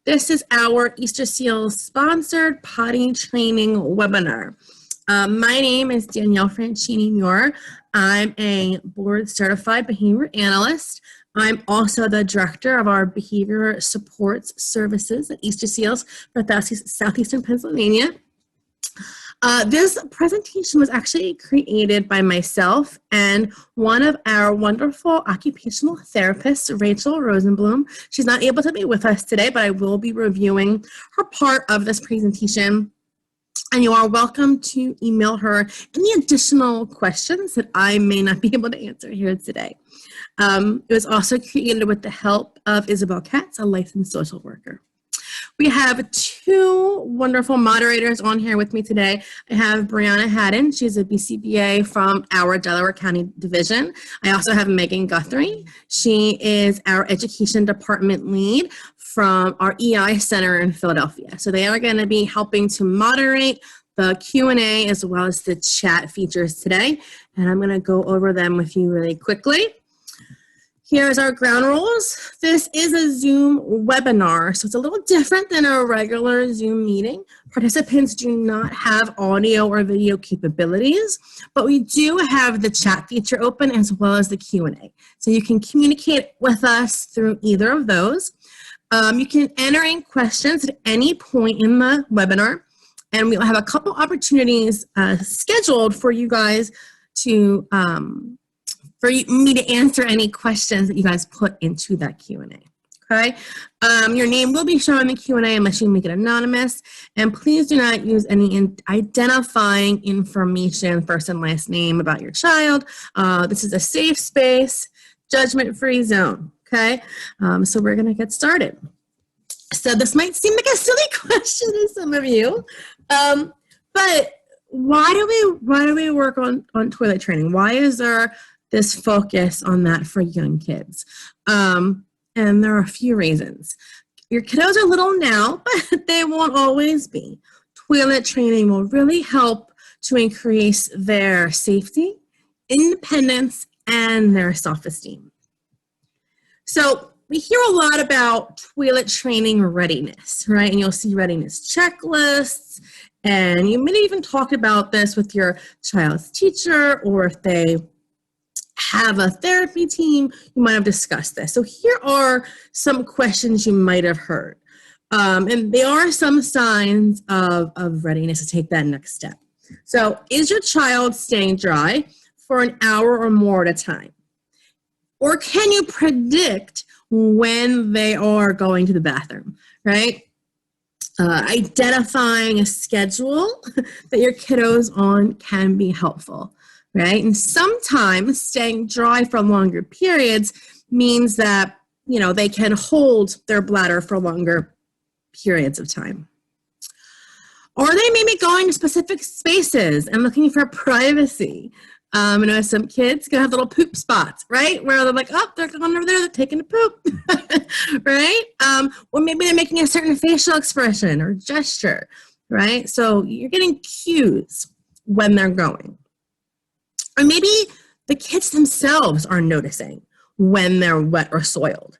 This is our Easter Seals sponsored potty training webinar. My name is Danielle Franchini-Muir. I'm a board certified behavior analyst. I'm also the director of our behavior supports services at Easter Seals for Southeastern Pennsylvania. This presentation was actually created by myself and one of our wonderful occupational therapists, Rachel Rosenblum. She's not able to be with us today, but I will be reviewing her part of this presentation. And you are welcome to email her any additional questions that I may not be able to answer here today. It was also created with the help of Isabel Katz, a licensed social worker. We have two wonderful moderators on here with me today. I have Brianna Haddon. She's a BCBA from our Delaware County Division. I also have Megan Guthrie. She is our Education Department lead from our EI Center in Philadelphia. So they are going to be helping to moderate the Q&A as well as the chat features today. And I'm going to go over them with you really quickly. Here's our ground rules. This is a Zoom webinar, so it's a little different than a regular Zoom meeting. Participants do not have audio or video capabilities, but we do have the chat feature open as well as the Q&A. So you can communicate with us through either of those. You can enter in questions at any point in the webinar, and we'll have a couple opportunities scheduled for you guys to for me to answer any questions that you guys put into that Q&A, okay? Your name will be shown in the Q&A unless you make it anonymous, and please do not use any identifying information, first and last name about your child. This is a safe space, judgment-free zone, okay? So we're gonna get started. So this might seem like a silly question to some of you, but why do we work on toilet training? Why is there this focus on that for young kids? And there are a few reasons. Your kiddos are little now, but they won't always be. Toilet training will really help to increase their safety, independence, and their self-esteem. So we hear a lot about toilet training readiness, right? And you'll see readiness checklists, and you may even talk about this with your child's teacher, or if they have a therapy team, you might have discussed this. So here are some questions you might have heard. And there are some signs of readiness to take that next step. So is your child staying dry for an hour or more at a time? Or can you predict when they are going to the bathroom, right? Identifying a schedule that your kiddo's on can be helpful. Right? And sometimes staying dry for longer periods means that, you know, they can hold their bladder for longer periods of time. Or they may be going to specific spaces and looking for privacy. You know, some kids can have little poop spots, right? Where they're like, oh, they're going over there, they're taking a poop, right? Or maybe they're making a certain facial expression or gesture, right? So you're getting cues when they're going. Or maybe the kids themselves are noticing when they're wet or soiled.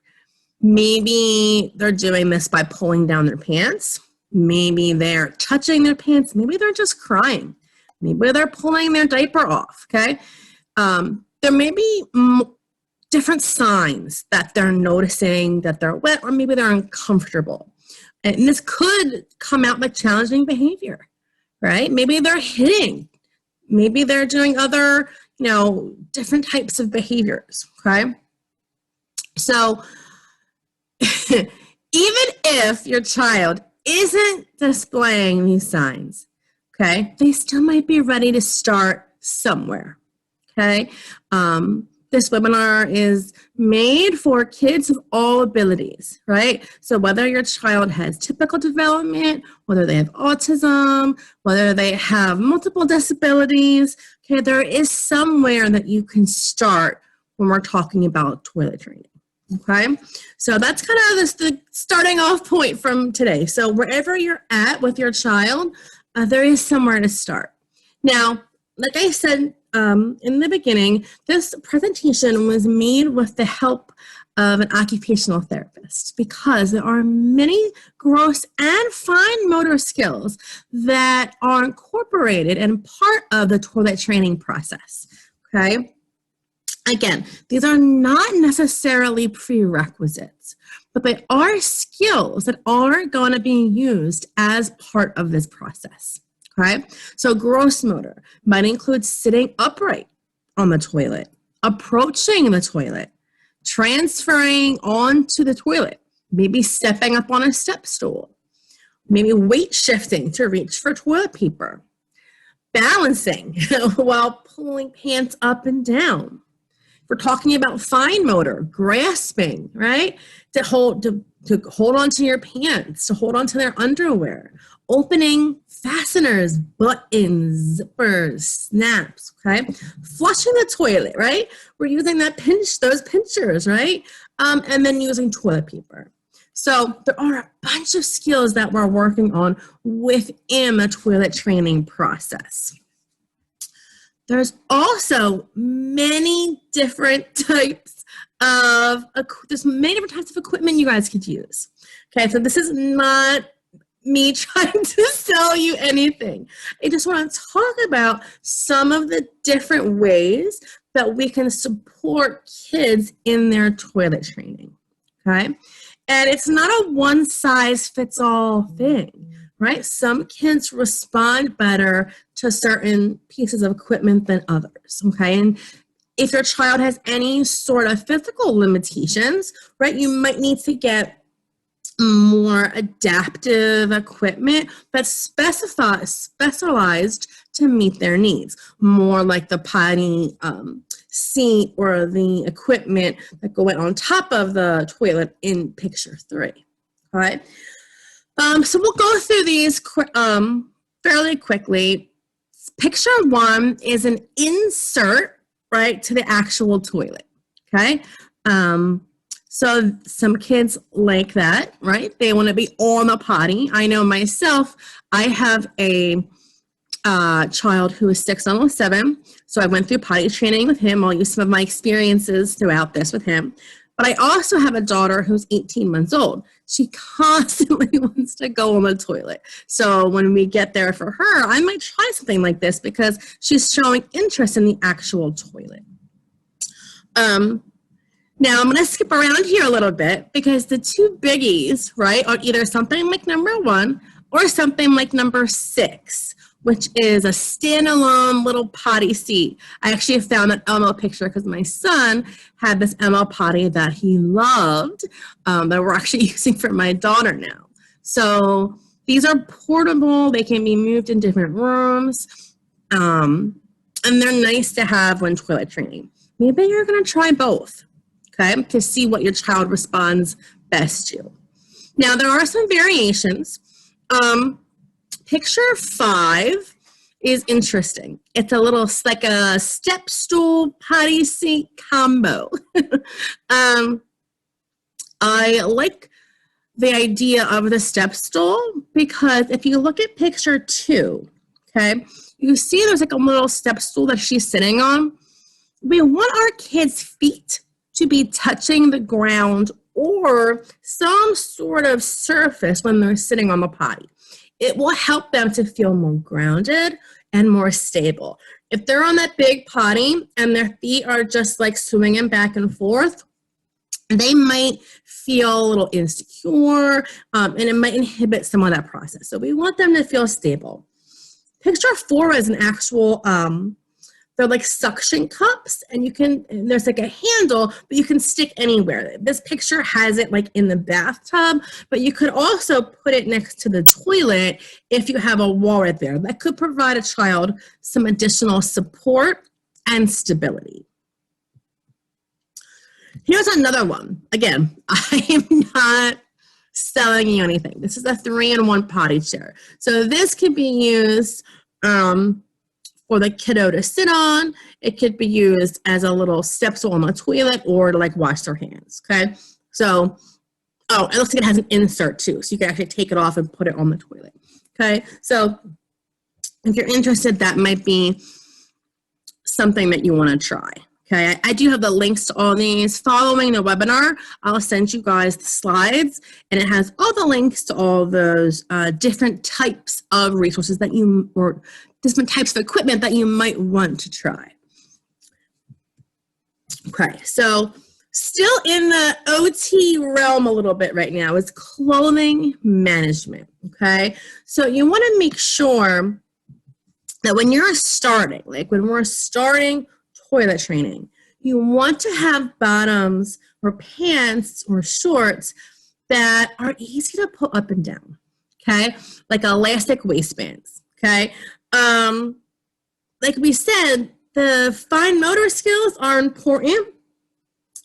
Maybe they're doing this by pulling down their pants. Maybe they're touching their pants. Maybe they're just crying. Maybe they're pulling their diaper off, okay? There may be different signs that they're noticing that they're wet, or maybe they're uncomfortable. And this could come out like challenging behavior, right? Maybe they're hitting. Maybe they're doing other, you know, different types of behaviors, okay? So even if your child isn't displaying these signs, okay, they still might be ready to start somewhere, okay? This webinar is made for kids of all abilities, right? So whether your child has typical development, whether they have autism, whether they have multiple disabilities, okay, there is somewhere that you can start when we're talking about toilet training, okay? So that's kind of the starting off point from today. So wherever you're at with your child, there is somewhere to start. Now, like I said in the beginning, this presentation was made with the help of an occupational therapist, because there are many gross and fine motor skills that are incorporated and part of the toilet training process, okay? Again, these are not necessarily prerequisites, but they are skills that are going to be used as part of this process, okay? So gross motor might include sitting upright on the toilet, approaching the toilet, transferring onto the toilet, maybe stepping up on a step stool, maybe weight shifting to reach for toilet paper, balancing while pulling pants up and down. We're talking about fine motor, grasping, right? To hold onto your pants, to hold onto their underwear, opening fasteners, buttons, zippers, snaps, okay? Flushing the toilet, right? We're using those pinchers, right? And then using toilet paper. So there are a bunch of skills that we're working on within the toilet training process. There's also many different types of equipment you guys could use. Okay, so this is not me trying to sell you anything. I just want to talk about some of the different ways that we can support kids in their toilet training, okay? And it's not a one-size-fits-all thing, right? Some kids respond better to certain pieces of equipment than others, okay? And if your child has any sort of physical limitations, right, you might need to get more adaptive equipment that's specialized to meet their needs, more like the potty seat or the equipment that go on top of the toilet in picture 3, all right? So we'll go through these fairly quickly. Picture 1 is an insert, right, to the actual toilet, okay? So some kids like that, right? They want to be on the potty. I know myself, I have a child who is 6, almost 7. So I went through potty training with him. I'll use some of my experiences throughout this with him. But I also have a daughter who's 18 months old. She constantly wants to go on the toilet. So when we get there for her, I might try something like this because she's showing interest in the actual toilet. Now, I'm going to skip around here a little bit because the 2 biggies, right, are either something like number 1 or something like number 6, which is a standalone little potty seat. I actually found an Elmo picture because my son had this Elmo potty that he loved that we're actually using for my daughter now. So these are portable. They can be moved in different rooms, and they're nice to have when toilet training. Maybe you're going to try both, okay, to see what your child responds best to. Now, there are some variations. Picture 5 is interesting. It's like a step stool potty seat combo. I like the idea of the step stool because if you look at picture 2, okay, you see there's like a little step stool that she's sitting on. We want our kids' feet to be touching the ground or some sort of surface when they're sitting on the potty. It will help them to feel more grounded and more stable. If they're on that big potty and their feet are just like swinging back and forth, they might feel a little insecure, and it might inhibit some of that process. So we want them to feel stable. Picture 4 is an actual, they're like suction cups, and there's like a handle, but you can stick anywhere. This picture has it like in the bathtub, but you could also put it next to the toilet if you have a wall right there. That could provide a child some additional support and stability. Here's another one. Again, I am not selling you anything. This is a 3-in-1 potty chair. So this can be used for the kiddo to sit on. It could be used as a little step stool on the toilet or to like wash their hands, okay? So, it looks like it has an insert too, so you can actually take it off and put it on the toilet, okay? So if you're interested, that might be something that you want to try, Okay, I do have the links to all these. Following the webinar, I'll send you guys the slides, and it has all the links to all those different types of resources that you, or different types of equipment that you might want to try. Okay, so still in the OT realm a little bit right now is clothing management, okay? So you want to make sure that when you're starting, like when we're starting toilet training, you want to have bottoms or pants or shorts that are easy to pull up and down, okay? Like elastic waistbands, okay? Like we said, the fine motor skills are important,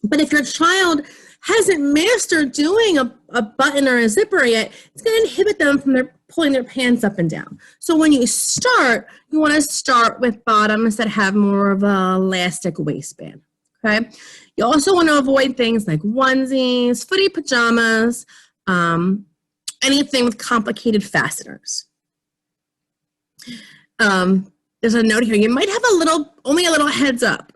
but if your child hasn't mastered doing a button or a zipper yet, it's going to inhibit them from pulling their pants up and down. So when you start, you want to start with bottoms that have more of an elastic waistband, okay? You also want to avoid things like onesies, footy pajamas, anything with complicated fasteners. There's a note here. You might have only a little heads up,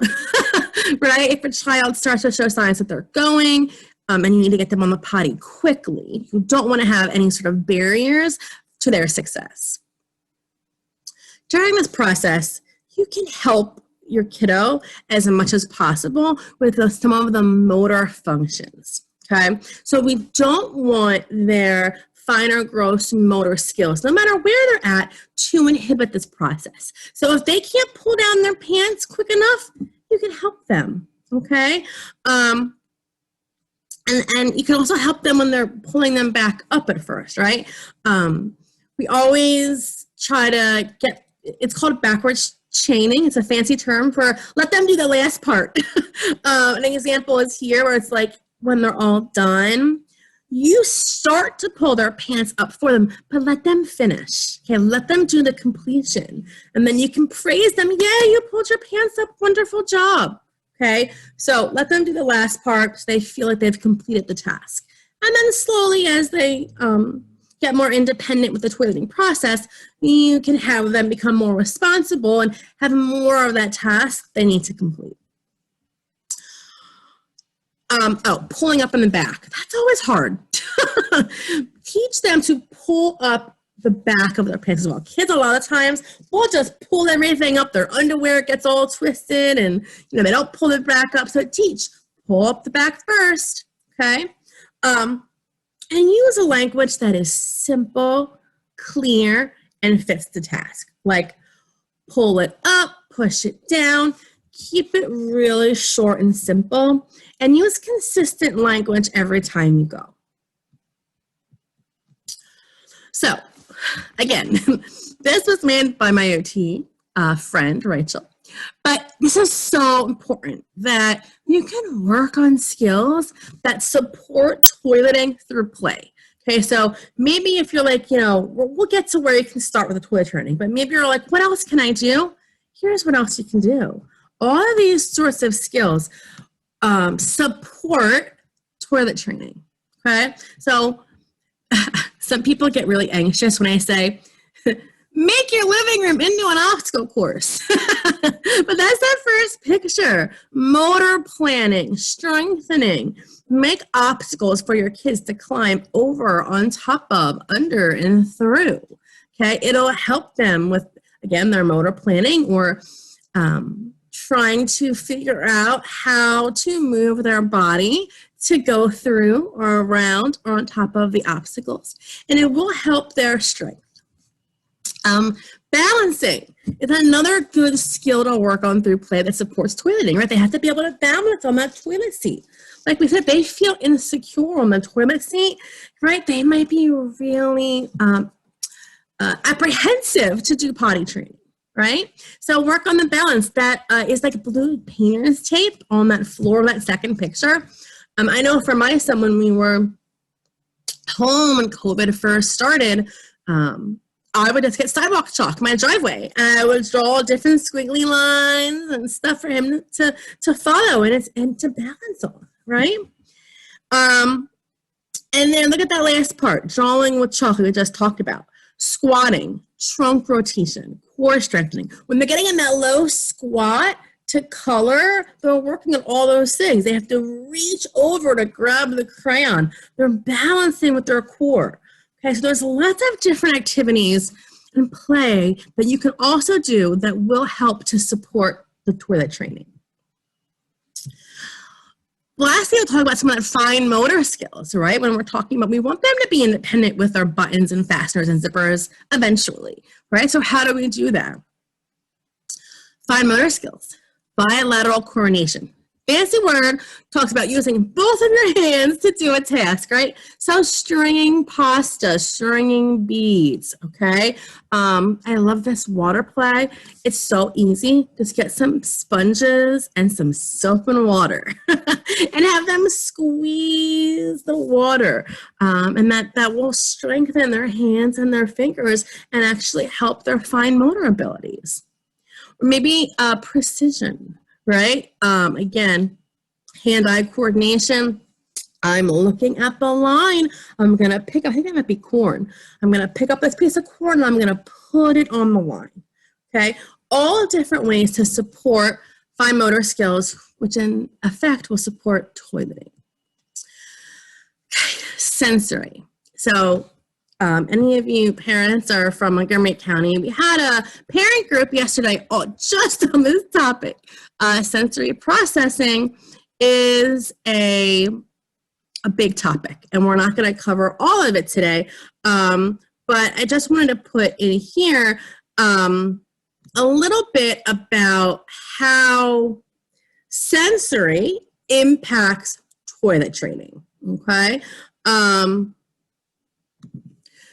right? If a child starts to show signs that they're going, and you need to get them on the potty quickly. You don't want to have any sort of barriers to their success. During this process, you can help your kiddo as much as possible with some of the motor functions, okay? So we don't want their finer, gross motor skills, no matter where they're at, to inhibit this process. So if they can't pull down their pants quick enough, you can help them, okay? And you can also help them when they're pulling them back up at first, right? We always try to it's called backwards chaining. It's a fancy term for let them do the last part. An example is here where it's like when they're all done, you start to pull their pants up for them, but let them finish. Okay, let them do the completion. And then you can praise them. Yeah, you pulled your pants up. Wonderful job. Okay, so let them do the last part so they feel like they've completed the task. And then slowly as they get more independent with the toileting process, you can have them become more responsible and have more of that task they need to complete. Pulling up in the back. That's always hard. Teach them to pull up the back of their pants as well. Kids a lot of times will just pull everything up. Their underwear gets all twisted and they don't pull it back up. So pull up the back first, okay? And use a language that is simple, clear, and fits the task. Like pull it up, push it down, keep it really short and simple, and use consistent language every time you go. So, again, this was made by my OT friend, Rachel. But this is so important that you can work on skills that support toileting through play. Okay, so maybe if you're like, we'll get to where you can start with the toilet training, but maybe you're like, what else can I do? Here's what else you can do. All of these sorts of skills support toilet training, okay? So some people get really anxious when I say, make your living room into an obstacle course. But that's that first picture. Motor planning, strengthening. Make obstacles for your kids to climb over, on top of, under, and through. Okay, it'll help them with, again, their motor planning or trying to figure out how to move their body to go through or around or on top of the obstacles. And it will help their strength. Balancing is another good skill to work on through play that supports toileting, right? They have to be able to balance on that toilet seat. Like we said, they feel insecure on the toilet seat, right? They might be really apprehensive to do potty training, right? So work on the balance. That is like blue painter's tape on that floor, that second picture. I know for my son, when we were home and COVID first started, I would just get sidewalk chalk, my driveway, and I would draw different squiggly lines and stuff for him to follow and to balance on, right? And then look at that last part, drawing with chalk we just talked about. Squatting, trunk rotation, core strengthening. When they're getting in that low squat, to color, they're working on all those things. They have to reach over to grab the crayon. They're balancing with their core. Okay, so there's lots of different activities and play that you can also do that will help to support the toilet training. Lastly, I'll talk about some of that fine motor skills, right? When we're talking about, we want them to be independent with our buttons and fasteners and zippers eventually, right? So how do we do that? Fine motor skills, bilateral coordination. Fancy word, talks about using both of your hands to do a task, right? So stringing pasta, stringing beads, okay? I love this water play. It's so easy. Just get some sponges and some soap and water and have them squeeze the water. And that will strengthen their hands and their fingers and actually help their fine motor abilities. Or maybe precision. Right? Again, hand-eye coordination. I'm looking at the line. I'm going to pick, I think that might be corn. I'm going to pick up this piece of corn and I'm going to put it on the line. Okay? All different ways to support fine motor skills, which in effect will support toileting. Okay. Sensory. So, any of you parents are from Montgomery County, we had a parent group yesterday just on this topic. Sensory processing is a big topic, and we're not going to cover all of it today, but I just wanted to put in here a little bit about how sensory impacts toilet training, okay?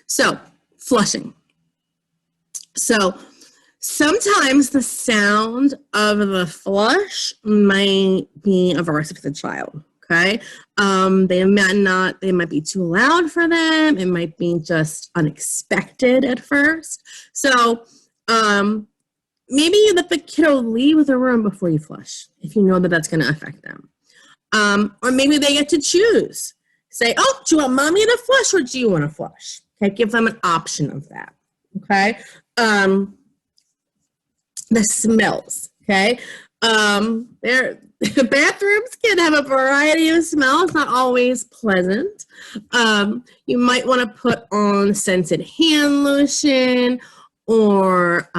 So, flushing. So, sometimes the sound of the flush might be aversive to the child, okay? They might be too loud for them. It might be just unexpected at first. So, maybe you let the kiddo leave the room before you flush, if you know that that's going to affect them. Or maybe they get to choose. Say, oh, do you want mommy to flush or do you want to flush? Okay, give them an option of that, okay? The smells, okay? The bathrooms can have a variety of smells, not always pleasant. You might want to put on scented hand lotion or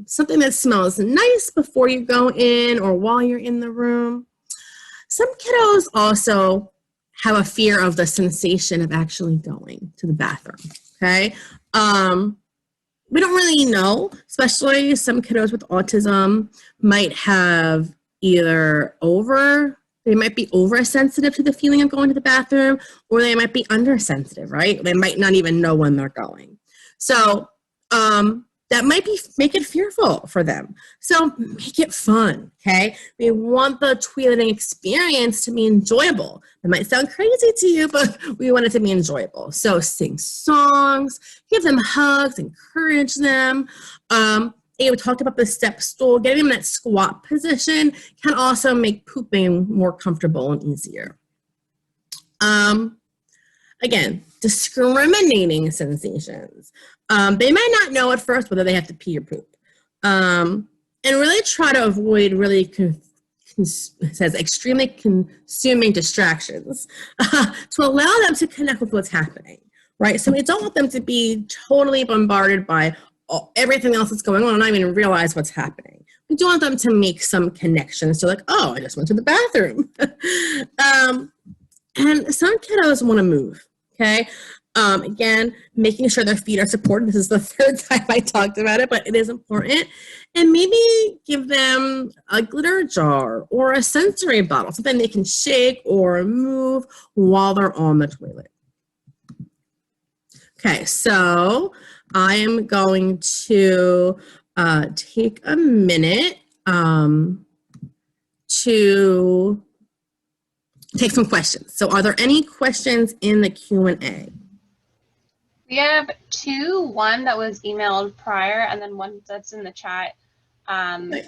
something that smells nice before you go in or while you're in the room. Some kiddos also have a fear of the sensation of actually going to the bathroom, okay? We don't really know, especially some kiddos with autism might have they might be oversensitive to the feeling of going to the bathroom, or they might be undersensitive, right? They might not even know when they're going. So that might make it fearful for them. So make it fun, okay? We want the toileting experience to be enjoyable. It might sound crazy to you, but we want it to be enjoyable. So sing songs, give them hugs, encourage them. We talked about the step stool. Getting them in that squat position can also make pooping more comfortable and easier. Again, discriminating sensations. They might not know at first whether they have to pee or poop. And really try to avoid really extremely consuming distractions to allow them to connect with what's happening, right? So we don't want them to be totally bombarded by everything else that's going on and not even realize what's happening. We do want them to make some connections. So like, oh, I just went to the bathroom. And some kiddos want to move, okay? Again, making sure their feet are supported. This is the third time I talked about it, but it is important. And maybe give them a glitter jar or a sensory bottle, something they can shake or move while they're on the toilet. Okay, so I am going to take a minute to take some questions. So are there any questions in the Q&A? We have two, one that was emailed prior and then one that's in the chat. One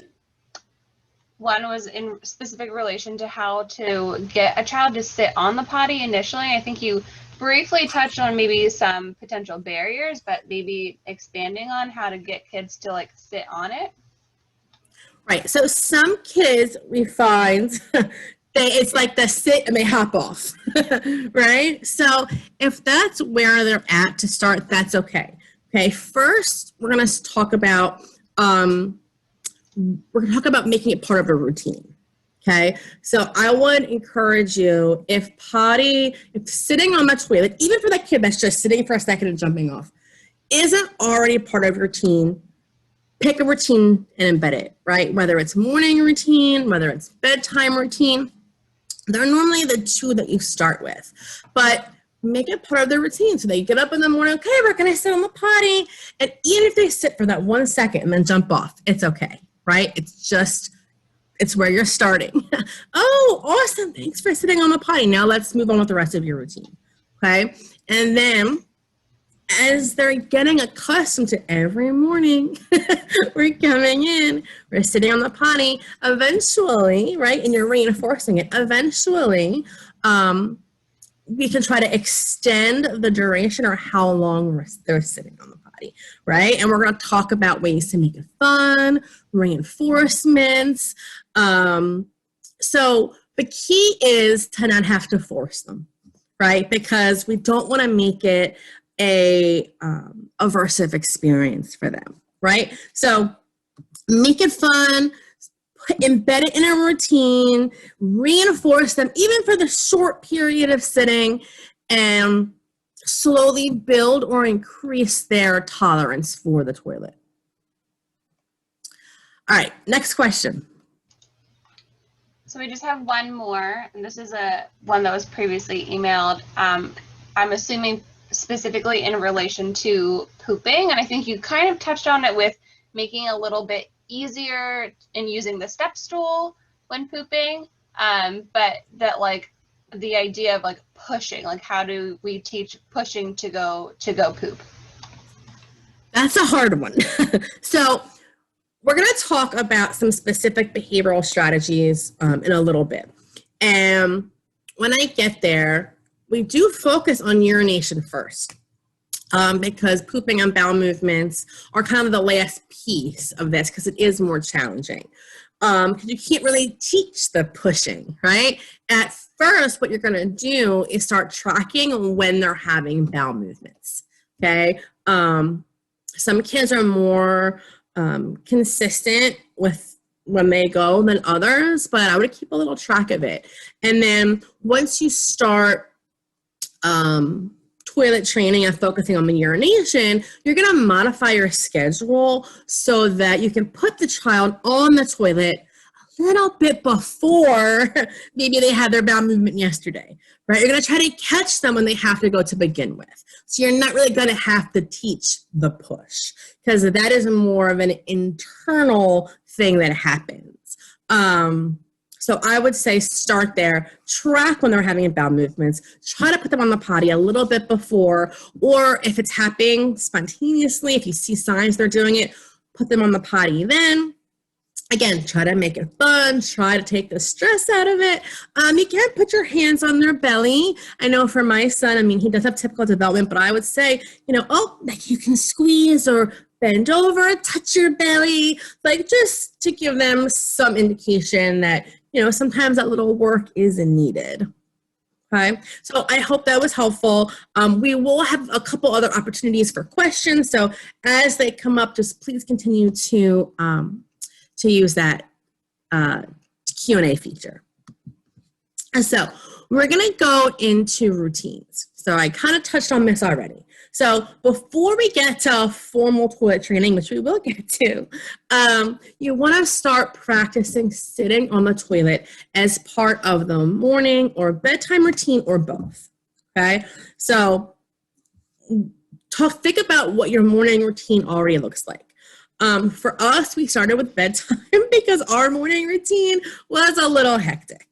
was in specific relation to how to get a child to sit on the potty initially. I think you briefly touched on maybe some potential barriers, but maybe expanding on how to get kids to like sit on it. Right. So some kids we find it's like the sit and they hop off, right? So if that's where they're at to start, that's okay. Okay. First, we're going to talk about making it part of a routine. Okay. So I would encourage you, if sitting on the toilet, even for that kid that's just sitting for a second and jumping off, isn't already part of your routine, pick a routine and embed it, right? Whether it's morning routine, whether it's bedtime routine, they're normally the two that you start with, but make it part of their routine. So they get up in the morning, okay, we're going to sit on the potty. And even if they sit for that 1 second and then jump off, it's okay, right? It's where you're starting. Oh, awesome. Thanks for sitting on the potty. Now let's move on with the rest of your routine. Okay. And then as they're getting accustomed to every morning, we're coming in, we're sitting on the potty, eventually, right, and you're reinforcing it, eventually, we can try to extend the duration or how long they're sitting on the potty, right? And we're going to talk about ways to make it fun, reinforcements. So the key is to not have to force them, right? Because we don't want to make it a aversive experience for them, right? So make it fun, embed it in a routine, reinforce them even for the short period of sitting, and slowly build or increase their tolerance for the toilet. All right, next question. So we just have one more, and this is one that was previously emailed. I'm assuming specifically in relation to pooping, and I think you kind of touched on it with making it a little bit easier in using the step stool when pooping, but that like the idea of like pushing, like how do we teach pushing to go poop? That's a hard one. So we're going to talk about some specific behavioral strategies in a little bit, and when I get there, we do focus on urination first, because pooping and bowel movements are kind of the last piece of this because it is more challenging. Because you can't really teach the pushing, right? At first, what you're going to do is start tracking when they're having bowel movements, okay? Some kids are more consistent with when they go than others, but I would keep a little track of it. And then once you start toilet training and focusing on the urination, you're going to modify your schedule so that you can put the child on the toilet a little bit before maybe they had their bowel movement yesterday, right? You're going to try to catch them when they have to go to begin with. So you're not really going to have to teach the push because that is more of an internal thing that happens. So I would say start there, track when they're having bowel movements, try to put them on the potty a little bit before, or if it's happening spontaneously, if you see signs they're doing it, put them on the potty then. Again, try to make it fun, try to take the stress out of it. You can put your hands on their belly. I know for my son, I mean, he does have typical development, but I would say, like you can squeeze or bend over, touch your belly, like just to give them some indication that, sometimes that little work is needed. Okay, so I hope that was helpful. We will have a couple other opportunities for questions. So as they come up, just please continue to use that Q&A feature. And so we're going to go into routines. So I kind of touched on this already. So before we get to formal toilet training, which we will get to, you want to start practicing sitting on the toilet as part of the morning or bedtime routine or both, okay? So think about what your morning routine already looks like. For us, we started with bedtime because our morning routine was a little hectic.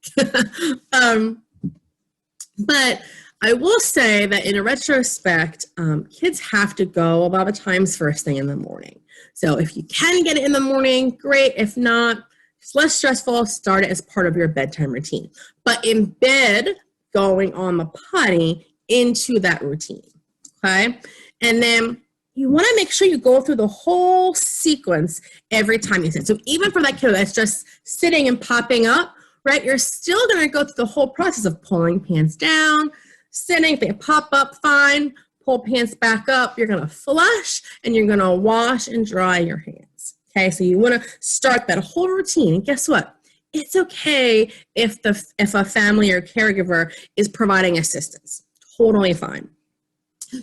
But I will say that in a retrospect, kids have to go a lot of times first thing in the morning. So if you can get it in the morning, great. If not, it's less stressful. Start it as part of your bedtime routine. But embed going on the potty into that routine, okay? And then you want to make sure you go through the whole sequence every time you sit. So even for that kiddo that's just sitting and popping up, right, you're still going to go through the whole process of pulling pants down, sitting. If they pop up, fine. Pull pants back up. You're going to flush, and you're going to wash and dry your hands. Okay, so you want to start that whole routine. And guess what? It's okay if a family or caregiver is providing assistance. Totally fine.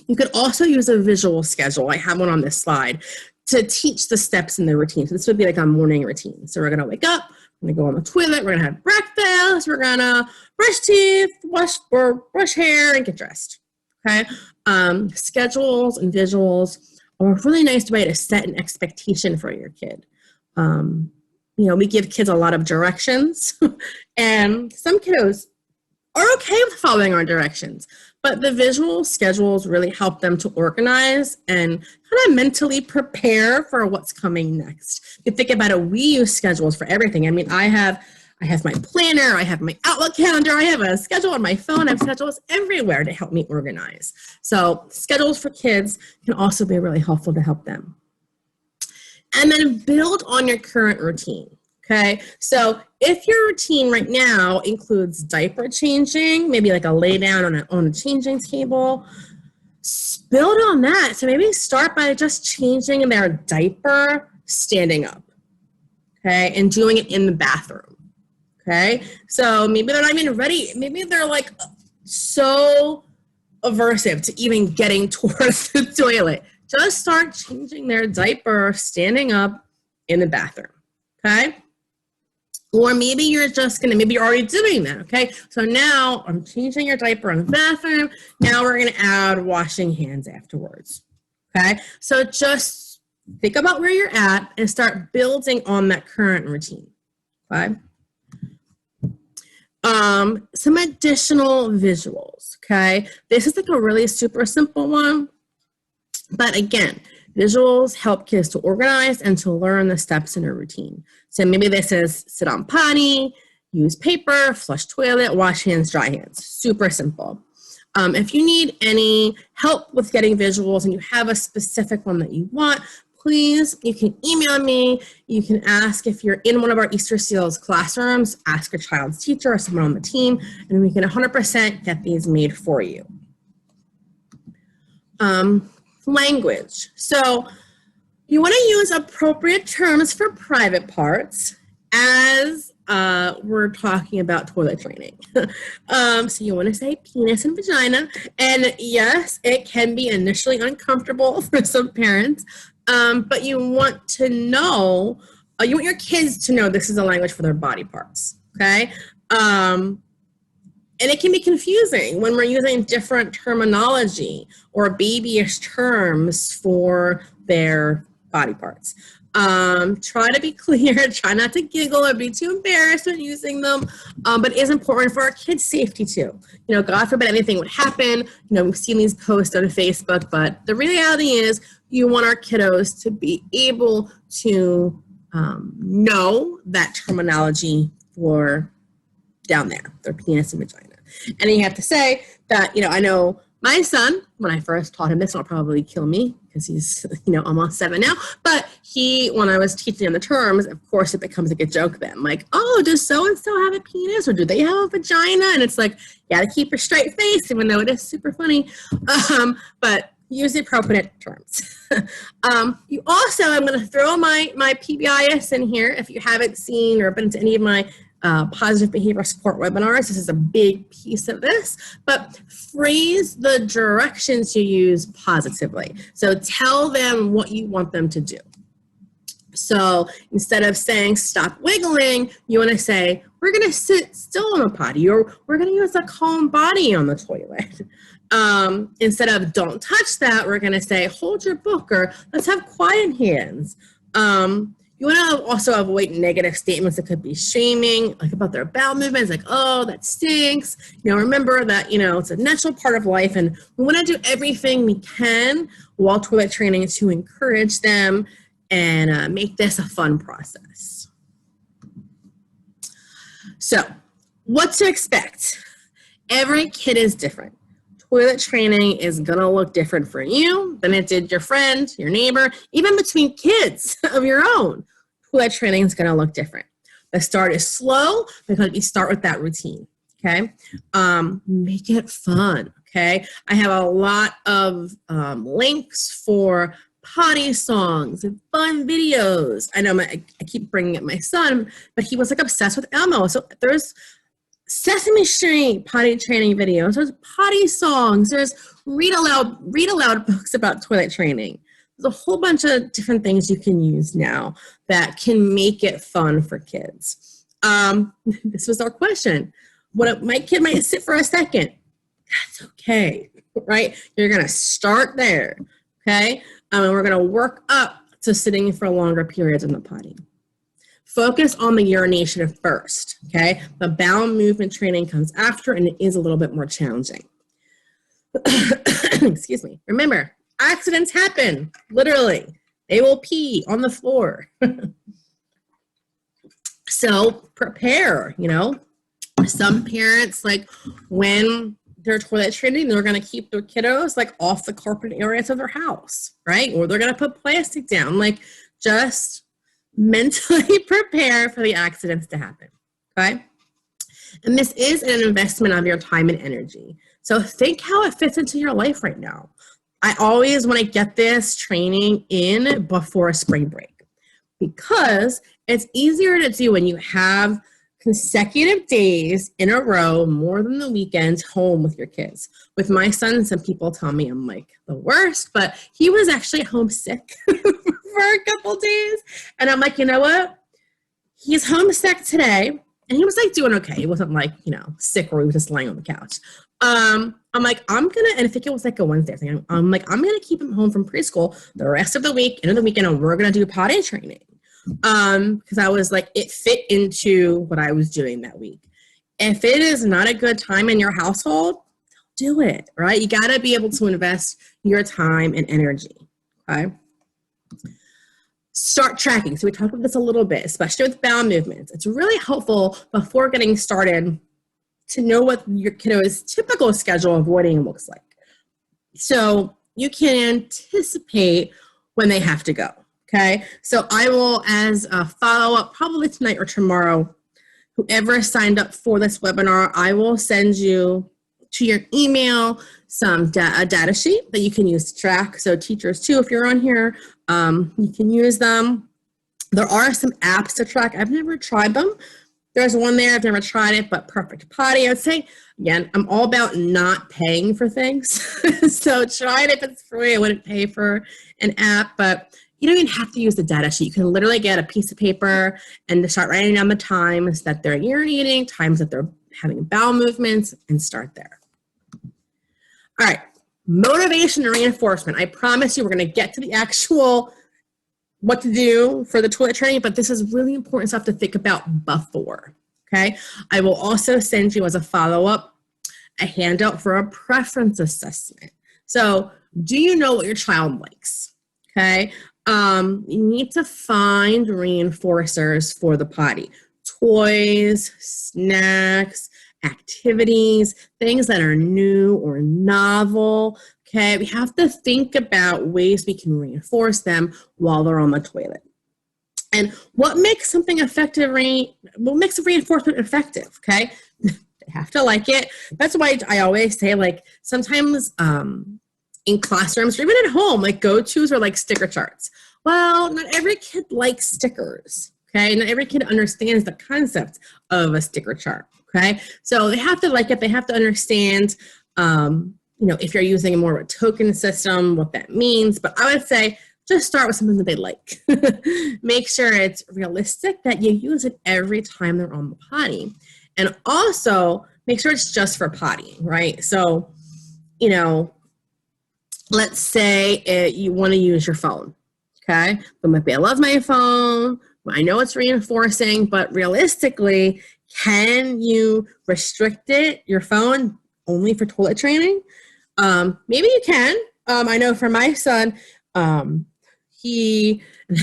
You could also use a visual schedule. I have one on this slide to teach the steps in the routine. So this would be like a morning routine. So we're going to wake up, we're going to go on the toilet, we're going to have breakfast, we're going to brush teeth, brush hair, and get dressed. Okay? Schedules and visuals are a really nice way to set an expectation for your kid. We give kids a lot of directions, and some kiddos are okay with following our directions, but the visual schedules really help them to organize and kind of mentally prepare for what's coming next. You think about it, we use schedules for everything. I mean, I have my planner, I have my Outlook calendar, I have a schedule on my phone, I have schedules everywhere to help me organize. So schedules for kids can also be really helpful to help them. And then build on your current routine. Okay, so if your routine right now includes diaper changing, maybe like a lay down on a changing table, build on that. So maybe start by just changing their diaper standing up, okay, and doing it in the bathroom, okay? So maybe they're not even ready. Maybe they're like so aversive to even getting towards the toilet. Just start changing their diaper standing up in the bathroom, okay? Or maybe you're already doing that, okay? So now I'm changing your diaper in the bathroom. Now we're gonna add washing hands afterwards, okay? So just think about where you're at and start building on that current routine, okay? Some additional visuals, okay? This is like a really super simple one, but again, visuals help kids to organize and to learn the steps in a routine. So maybe this is sit on potty, use paper, flush toilet, wash hands, dry hands. Super simple. If you need any help with getting visuals and you have a specific one that you want, please, you can email me. You can ask if you're in one of our Easter Seals classrooms, ask your child's teacher or someone on the team, and we can 100% get these made for you. Language. So you want to use appropriate terms for private parts as we're talking about toilet training. So you want to say penis and vagina. And yes, it can be initially uncomfortable for some parents, but you want to know, you want your kids to know this is a language for their body parts, okay? And it can be confusing when we're using different terminology or babyish terms for their body parts. Try to be clear, try not to giggle or be too embarrassed when using them, but it is important for our kids' safety too. You know, God forbid anything would happen. You know, we've seen these posts on Facebook, but the reality is you want our kiddos to be able to know that terminology for down there, their penis and vagina. And you have to say that, you know, I know my son, when I first taught him this, will probably kill me because he's, you know, almost 7 now. But when I was teaching him the terms, of course, it becomes like a joke then. Like, oh, does so-and-so have a penis or do they have a vagina? And it's like, you got to keep a straight face, even though it is super funny. But use the appropriate terms. You also, I'm going to throw my PBIS in here. If you haven't seen or been to any of my positive behavior support webinars, this is a big piece of this, but phrase the directions you use positively. So tell them what you want them to do. So instead of saying stop wiggling, you want to say we're going to sit still on the potty, or we're going to use a calm body on the toilet. Instead of don't touch that, we're going to say hold your book, or let's have quiet hands. You want to also avoid negative statements that could be shaming, like about their bowel movements, like, oh, that stinks. You know, remember that, you know, it's a natural part of life, and we want to do everything we can while toilet training to encourage them and make this a fun process. So, what to expect? Every kid is different. toilet training is going to look different for you than it did your friend, your neighbor, even between kids of your own. Toilet training is going to look different. The start is slow because you start with that routine, okay? Make it fun, okay? I have a lot of links for potty songs and fun videos. I know I keep bringing up my son, but he was like obsessed with Elmo. So there's Sesame Street potty training videos. There's potty songs. There's read aloud books about toilet training. There's a whole bunch of different things you can use now that can make it fun for kids. This was our question. My kid might sit for a second. That's okay, right? You're going to start there, okay? And we're going to work up to sitting for longer periods in the potty. Focus on the urination first, okay? The bowel movement training comes after, and it is a little bit more challenging. Excuse me. Remember, accidents happen, literally. They will pee on the floor. So prepare, you know. Some parents, like when they're toilet training, they're going to keep their kiddos like off the carpet areas of their house, right? Or they're going to put plastic down. Like, just mentally prepare for the accidents to happen, okay? And this is an investment of your time and energy. So think how it fits into your life right now. I always want to get this training in before spring break because it's easier to do when you have consecutive days in a row, more than the weekends, home with your kids. With my son, some people tell me I'm like the worst, but he was actually homesick for a couple days. And I'm like, you know what? He's homesick today. And he was like doing okay. He wasn't like, you know, sick or he was just lying on the couch. I'm like, and I think it was like a Wednesday thing. I'm like, I'm going to keep him home from preschool the rest of the week, into the weekend, and we're going to do potty training. Because I was like, it fit into what I was doing that week. If it is not a good time in your household, don't do it, right? You got to be able to invest your time and energy, okay? Start tracking. So we talked about this a little bit, especially with bowel movements. It's really helpful before getting started to know what your kiddo's typical schedule of voiding looks like. So you can anticipate when they have to go. Okay, so I will, as a follow-up, probably tonight or tomorrow, whoever signed up for this webinar, I will send you to your email a data sheet that you can use to track. So teachers too, if you're on here, you can use them. There are some apps to track. I've never tried them. There's one there, I've never tried it, but Perfect Potty, I would say. Again, I'm all about not paying for things. So try it if it's free. I wouldn't pay for an app, but you don't even have to use the data sheet. You can literally get a piece of paper and start writing down the times that they're urinating, times that they're having bowel movements, and start there. All right, motivation and reinforcement. I promise you we're going to get to the actual what to do for the toilet training, but this is really important stuff to think about before, okay? I will also send you as a follow-up a handout for a preference assessment. So do you know what your child likes, okay? You need to find reinforcers for the potty. Toys, snacks, activities, things that are new or novel. Okay, we have to think about ways we can reinforce them while they're on the toilet. And what makes something effective, what makes a reinforcement effective, okay? They have to like it. That's why I always say, like, sometimes in classrooms or even at home, like go-tos are like sticker charts. Well, not every kid likes stickers, okay? Not every kid understands the concept of a sticker chart, okay? So they have to like it. They have to understand, you know, if you're using more of a token system, what that means. But I would say just start with something that they like. Make sure it's realistic that you use it every time they're on the potty. And also make sure it's just for potty, right? So, you know, let's say you want to use your phone, okay? But maybe I love my phone. I know it's reinforcing, but realistically, can you restrict your phone only for toilet training? Maybe you can. I know for my son, I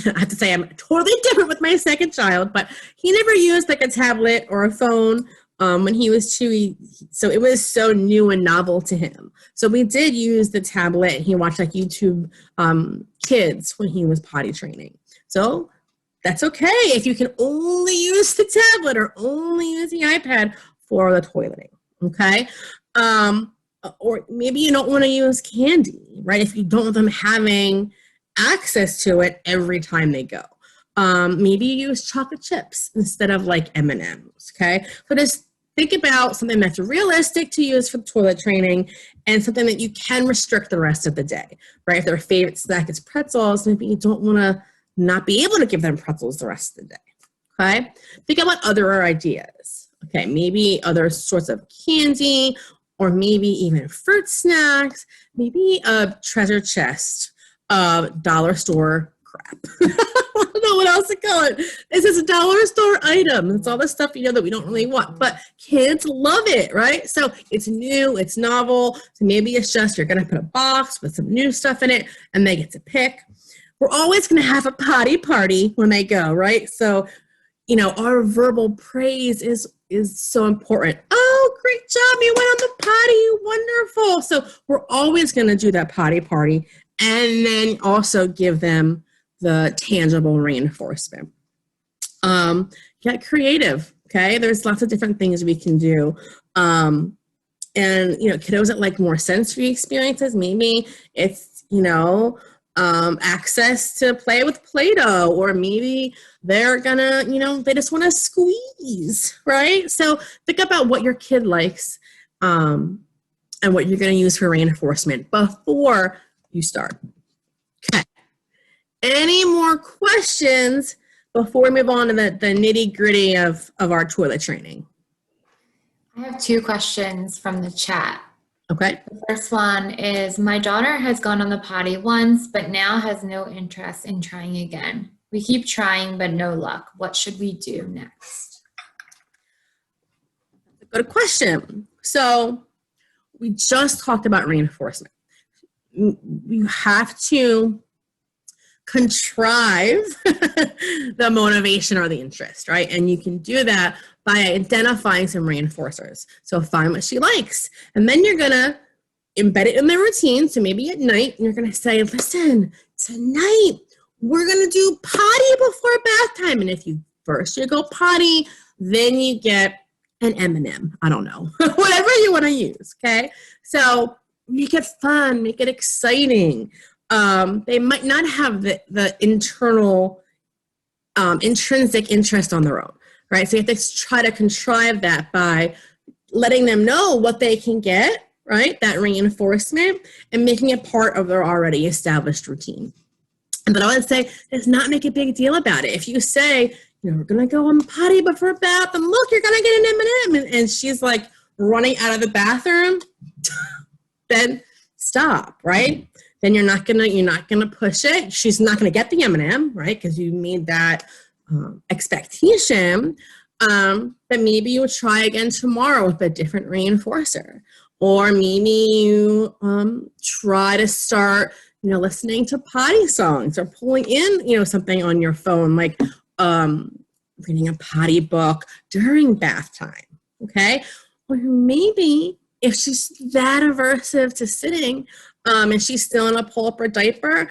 have to say I'm totally different with my second child, but he never used like a tablet or a phone when he was 2, so it was so new and novel to him. So we did use the tablet. He watched like YouTube Kids when he was potty training. So that's okay if you can only use the tablet or only use the iPad for the toileting, okay? Or maybe you don't want to use candy, right? If you don't want them having access to it every time they go. Maybe you use chocolate chips instead of like M&Ms, okay? So just think about something that's realistic to use for toilet training and something that you can restrict the rest of the day, right? If their favorite snack is pretzels, maybe you don't want to not be able to give them pretzels the rest of the day, okay? Think about other ideas, okay? Maybe other sorts of candy, or maybe even fruit snacks, maybe a treasure chest of dollar store crap. I don't know what else to call it. This is a dollar store item. It's all the stuff, that we don't really want, but kids love it, right? So it's new, it's novel. So maybe it's just you're going to put a box with some new stuff in it and they get to pick. We're always going to have a potty party when they go, right? So, our verbal praise is so important. Oh, great job. You went on the potty. Wonderful. So we're always going to do that potty party and then also give them the tangible reinforcement. Get creative, okay? There's lots of different things we can do. And, kiddos that like more sensory experiences, maybe it's, access to play with Play-Doh, or maybe they're gonna, they just want to squeeze, right? So think about what your kid likes and what you're going to use for reinforcement before you start. Okay. Any more questions before we move on to the nitty-gritty of our toilet training? I have 2 questions from the chat. Okay. The first one is, my daughter has gone on the potty once, but now has no interest in trying again. We keep trying, but no luck. What should we do next? Good question. So we just talked about reinforcement. You have to contrive the motivation or the interest, right? And you can do that by identifying some reinforcers. So find what she likes. And then you're going to embed it in their routine. So maybe at night, you're going to say, listen, tonight we're going to do potty before bath time. And if you go potty, then you get an M&M. I don't know. Whatever you want to use, okay? So make it fun. Make it exciting. They might not have the internal intrinsic interest on their own, right? So you have to try to contrive that by letting them know what they can get, right? That reinforcement, and making it part of their already established routine. But I would say, let's not make a big deal about it. If you say, we're going to go on potty before bath, and look, you're going to get an M&M, and she's like running out of the bathroom, then stop, right? Then you're not gonna push it. She's not gonna get the M&M, right? Because you made that expectation. But maybe you'll try again tomorrow with a different reinforcer, or maybe you try to start, listening to potty songs, or pulling in, something on your phone, like reading a potty book during bath time. Okay, or maybe if she's that aversive to sitting, and she's still in a pull-up or diaper,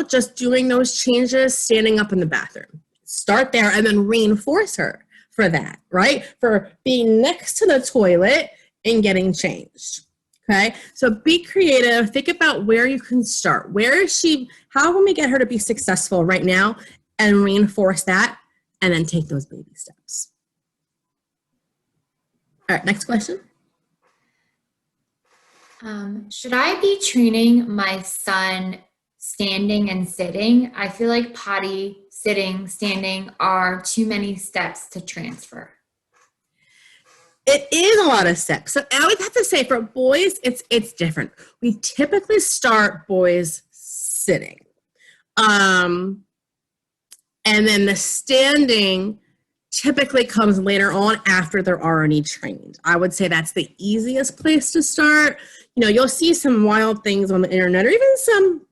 just doing those changes, standing up in the bathroom. Start there and then reinforce her for that, right? For being next to the toilet and getting changed, okay? So be creative. Think about where you can start. Where is she? How can we get her to be successful right now, and reinforce that, and then take those baby steps. All right, next question. Should I be training my son standing and sitting? I feel like potty, sitting, standing are too many steps to transfer. It is a lot of steps. So I would have to say for boys, it's different. We typically start boys sitting. And then the standing typically comes later on after they're already trained. I would say that's the easiest place to start. You'll see some wild things on the internet, or even some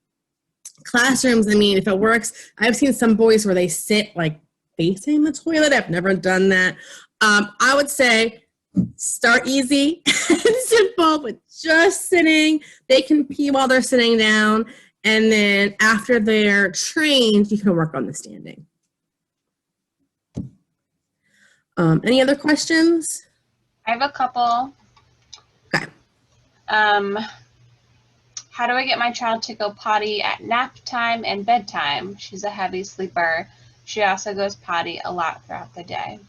classrooms. I mean, if it works, I've seen some boys where they sit like facing the toilet. I've never done that. I would say Start easy and simple, but just sitting. They can pee while they're sitting down. And then after they're trained, you can work on the standing. Any other questions? I have a couple. Okay. How do I get my child to go potty at nap time and bedtime? She's a heavy sleeper. She also goes potty a lot throughout the day.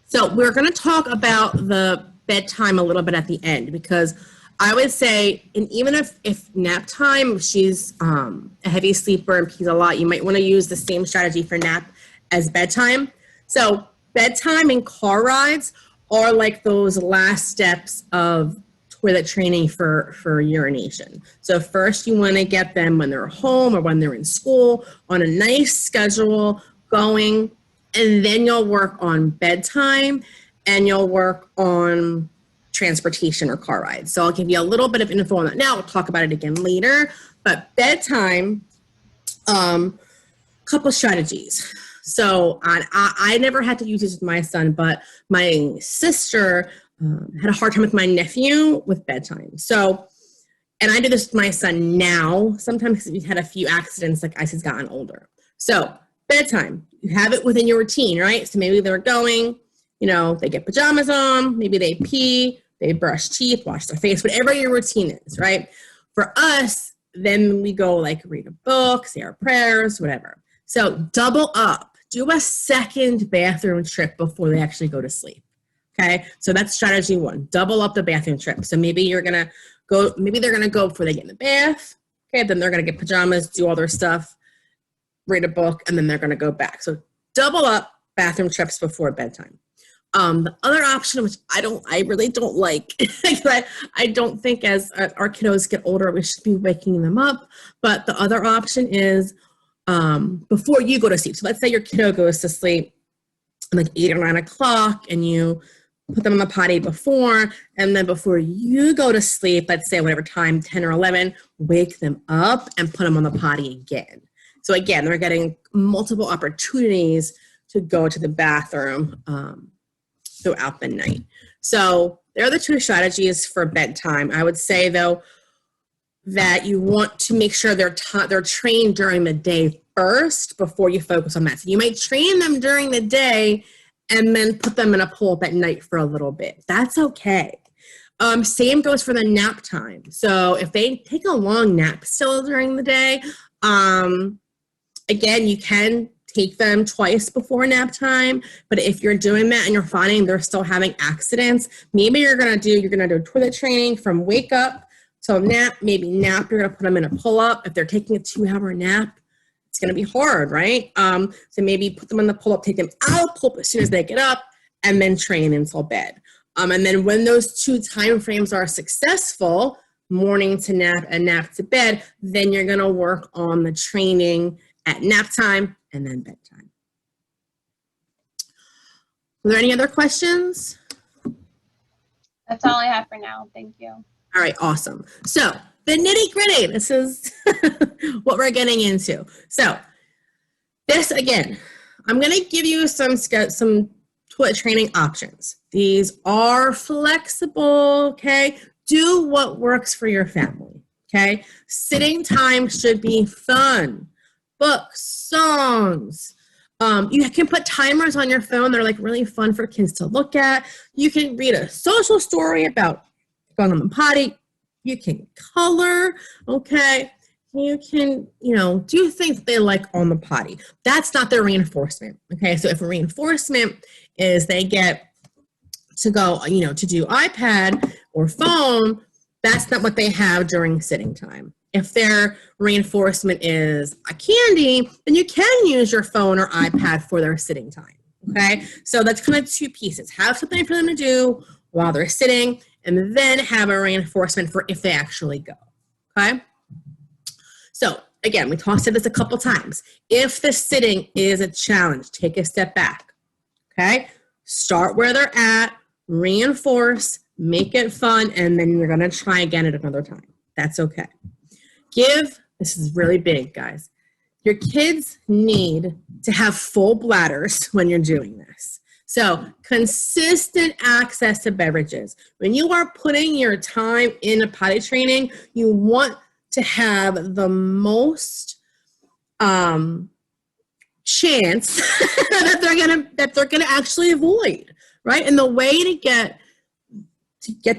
So we're going to talk about the bedtime a little bit at the end, because I would say, and even if nap time, she's a heavy sleeper and pees a lot, you might want to use the same strategy for nap as bedtime. So bedtime and car rides are like those last steps of toilet training for urination. So first you want to get them when they're home or when they're in school on a nice schedule going, and then you'll work on bedtime and you'll work on transportation or car rides. So I'll give you a little bit of info on that now. We'll talk about it again later. But bedtime, couple strategies. So I never had to use this with my son, but my sister had a hard time with my nephew with bedtime. So, and I do this with my son now, sometimes because we've had a few accidents like as he's gotten older. So bedtime, you have it within your routine, right? So maybe they're going, they get pajamas on, maybe they pee, they brush teeth, wash their face, whatever your routine is, right? For us, then we go like read a book, say our prayers, whatever. So double up, do a second bathroom trip before they actually go to sleep. Okay, so that's strategy one, double up the bathroom trip. So maybe they're gonna go before they get in the bath. Okay, then they're gonna get pajamas, do all their stuff, read a book, and then they're gonna go back. So double up bathroom trips before bedtime. The other option, which I really don't like, but I don't think as our kiddos get older, we should be waking them up. But the other option is before you go to sleep. So let's say your kiddo goes to sleep like 8 or 9 o'clock and you put them on the potty before, and then before you go to sleep, let's say whatever time, 10 or 11, wake them up and put them on the potty again. So again, they're getting multiple opportunities to go to the bathroom throughout the night. So there are the two strategies for bedtime. I would say though that you want to make sure they're trained during the day first before you focus on that. So you might train them during the day and then put them in a pull-up at night for a little bit. That's okay. Same goes for the nap time. So if they take a long nap still during the day, again, you can take them twice before nap time, but if you're doing that and you're finding they're still having accidents, maybe you're gonna do toilet training from wake up till nap, maybe nap, you're gonna put them in a pull-up. If they're taking a 2-hour nap, it's gonna be hard, right? So maybe put them in the pull-up, take them out of pull-up as soon as they get up, and then train until bed. And then when those two time frames are successful, morning to nap and nap to bed, then you're gonna work on the training at nap time and then bedtime. Are there any other questions? That's all I have for now. Thank you. All right, awesome. So the nitty gritty, this is what we're getting into. So this, again, I'm going to give you some toilet training options. These are flexible, okay? Do what works for your family, okay? Sitting time should be fun. Books, songs. You can put timers on your phone. They're like really fun for kids to look at. You can read a social story about going on the potty. You can color, okay? You can, do things that they like on the potty. That's not their reinforcement, okay? So if a reinforcement is they get to go, to do iPad or phone, that's not what they have during sitting time. If their reinforcement is a candy, then you can use your phone or iPad for their sitting time, okay? So that's kind of two pieces. Have something for them to do while they're sitting, and then have a reinforcement for if they actually go, okay? So again, we talked about this a couple times. If the sitting is a challenge, take a step back, okay? Start where they're at, reinforce, make it fun, and then you're gonna try again at another time. That's okay. This is really big, guys. Your kids need to have full bladders when you're doing this. So consistent access to beverages. When you are putting your time in a potty training, you want to have the most chance that they're gonna actually avoid, right? And the way to get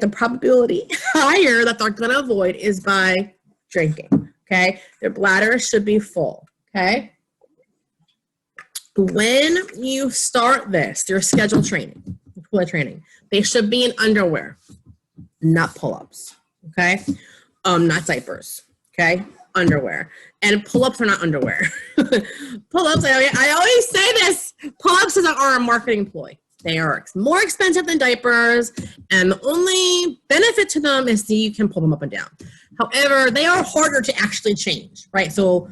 the probability higher that they're gonna avoid is by drinking. Okay, their bladder should be full. Okay. When you start this, your scheduled training, they should be in underwear, not pull-ups, okay? Not diapers, okay? Underwear. And pull-ups are not underwear. Pull-ups, I always say this, pull-ups are a marketing ploy. They are more expensive than diapers, and the only benefit to them is that you can pull them up and down. However, they are harder to actually change, right? So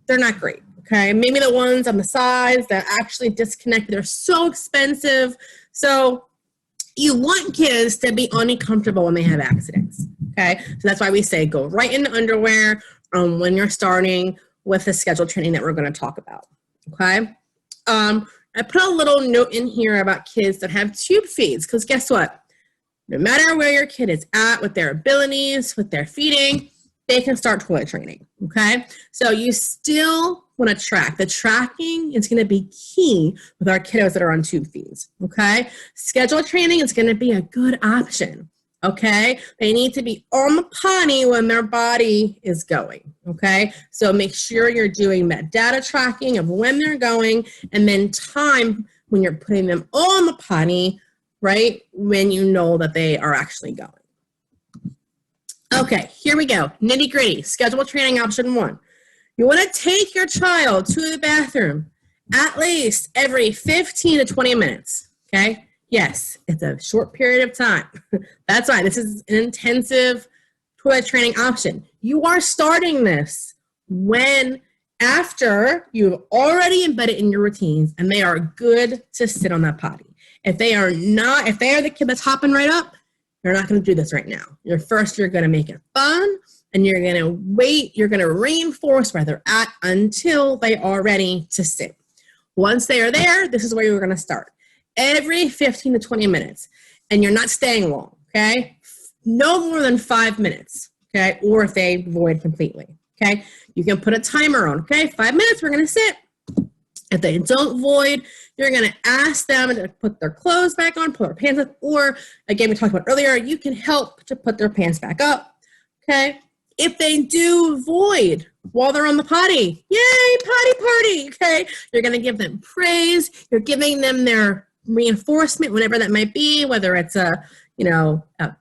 they're not great. Okay, maybe the ones on the sides that actually disconnect, they're so expensive. So you want kids to be uncomfortable when they have accidents. Okay, so that's why we say go right into underwear when you're starting with the scheduled training that we're going to talk about. Okay, I put a little note in here about kids that have tube feeds, because guess what? No matter where your kid is at with their abilities, with their feeding, they can start toilet training. Okay, so you still want to track. The tracking is going to be key with our kiddos that are on tube feeds. Okay, scheduled training is going to be a good option. Okay, they need to be on the potty when their body is going. Okay, so make sure you're doing that data tracking of when they're going, and then time when you're putting them on the potty, right, when you know that they are actually going. Okay, here we go. Nitty gritty. Scheduled training option 1. You want to take your child to the bathroom at least every 15 to 20 minutes. Okay? Yes, it's a short period of time. That's why this is an intensive toilet training option. You are starting this after you've already embedded in your routines and they are good to sit on that potty. If they are the kid that's hopping right up, you're not going to do this right now. You're going to make it fun, and you're going to wait. You're going to reinforce where they're at until they are ready to sit. Once they are there, this is where you're going to start. Every 15 to 20 minutes, and you're not staying long, okay? No more than 5 minutes, okay? Or if they void completely, okay? You can put a timer on, okay? 5 minutes, we're going to sit. If they don't void, you're going to ask them to put their clothes back on, put their pants up, or again, we talked about earlier, you can help to put their pants back up, okay? If they do void while they're on the potty, yay, potty party, okay? You're going to give them praise. You're giving them their reinforcement, whatever that might be, whether it's a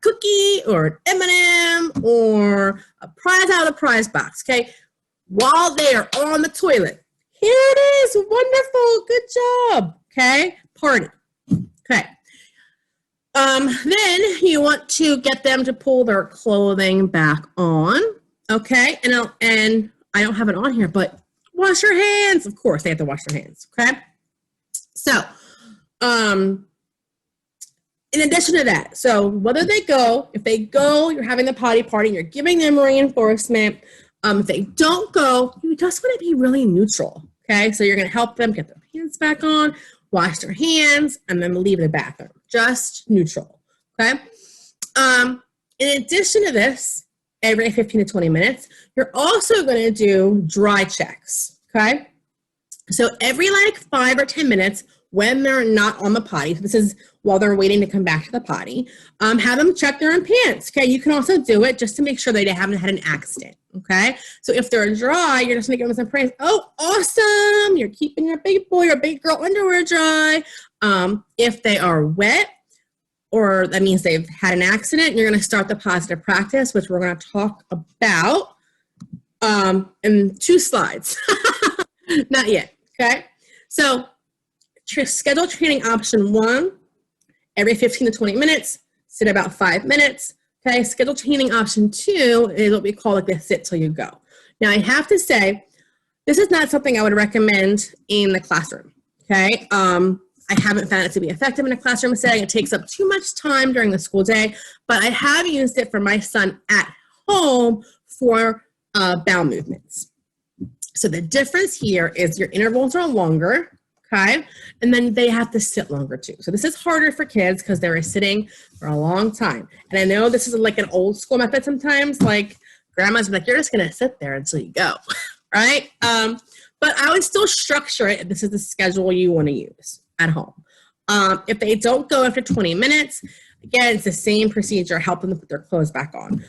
cookie or an M&M or a prize out of the prize box, okay? While they are on the toilet. Here it is. Wonderful. Good job. Okay. Party. Okay. Then you want to get them to pull their clothing back on. Okay. And I don't have it on here, but wash your hands. Of course, they have to wash their hands. Okay. So, in addition to that, so whether if they go, you're having the potty party, you're giving them reinforcement. If they don't go, you just want to be really neutral. Okay, so you're going to help them get their pants back on, wash their hands, and then leave the bathroom. Just neutral. Okay. In addition to this, every 15 to 20 minutes, you're also going to do dry checks. Okay. So every 5 or 10 minutes, when they're not on the potty, so this is while they're waiting to come back to the potty, have them check their own pants. Okay, you can also do it just to make sure they haven't had an accident. Okay, so if they're dry, you're just making them some praise. Oh, awesome! You're keeping your big boy or big girl underwear dry. If they are wet, or that means they've had an accident, you're going to start the positive practice, which we're going to talk about in 2 slides. Not yet. Okay, so schedule training option 1, every 15 to 20 minutes, sit about 5 minutes. Okay, schedule training option 2 is what we call the sit till you go. Now I have to say, this is not something I would recommend in the classroom. Okay, I haven't found it to be effective in a classroom setting. It takes up too much time during the school day, but I have used it for my son at home for bowel movements. So the difference here is your intervals are longer. okay? And then they have to sit longer too. So this is harder for kids because they're sitting for a long time. And I know this is like an old school method sometimes, like grandma's like, you're just gonna sit there until you go, right? But I would still structure it if this is the schedule you wanna use at home. If they don't go after 20 minutes, again, it's the same procedure, help them to put their clothes back on.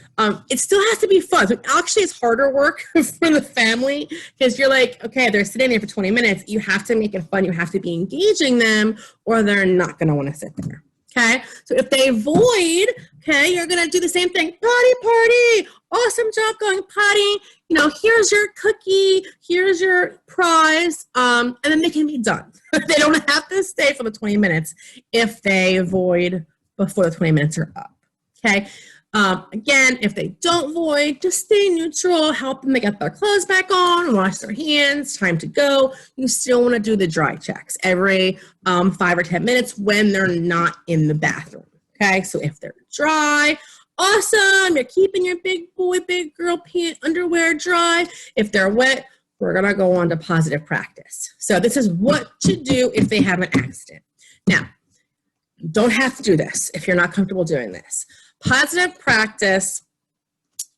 It still has to be fun. So actually, it's harder work for the family because you're like, okay, they're sitting there for 20 minutes. You have to make it fun. You have to be engaging them or they're not going to want to sit there. Okay, so if they void, okay, you're going to do the same thing. Potty. Awesome job going potty. You know, here's your cookie. Here's your prize. And then they can be done. They don't have to stay for the 20 minutes if they void before the 20 minutes are up, okay? Again, if they don't void, just stay neutral, help them to get their clothes back on, wash their hands, time to go. You still wanna do the dry checks every 5 or 10 minutes when they're not in the bathroom, okay? So if they're dry, awesome, you're keeping your big boy, big girl underwear dry. If they're wet, we're gonna go on to positive practice. So this is what to do if they have an accident. Now, don't have to do this if you're not comfortable doing this. Positive practice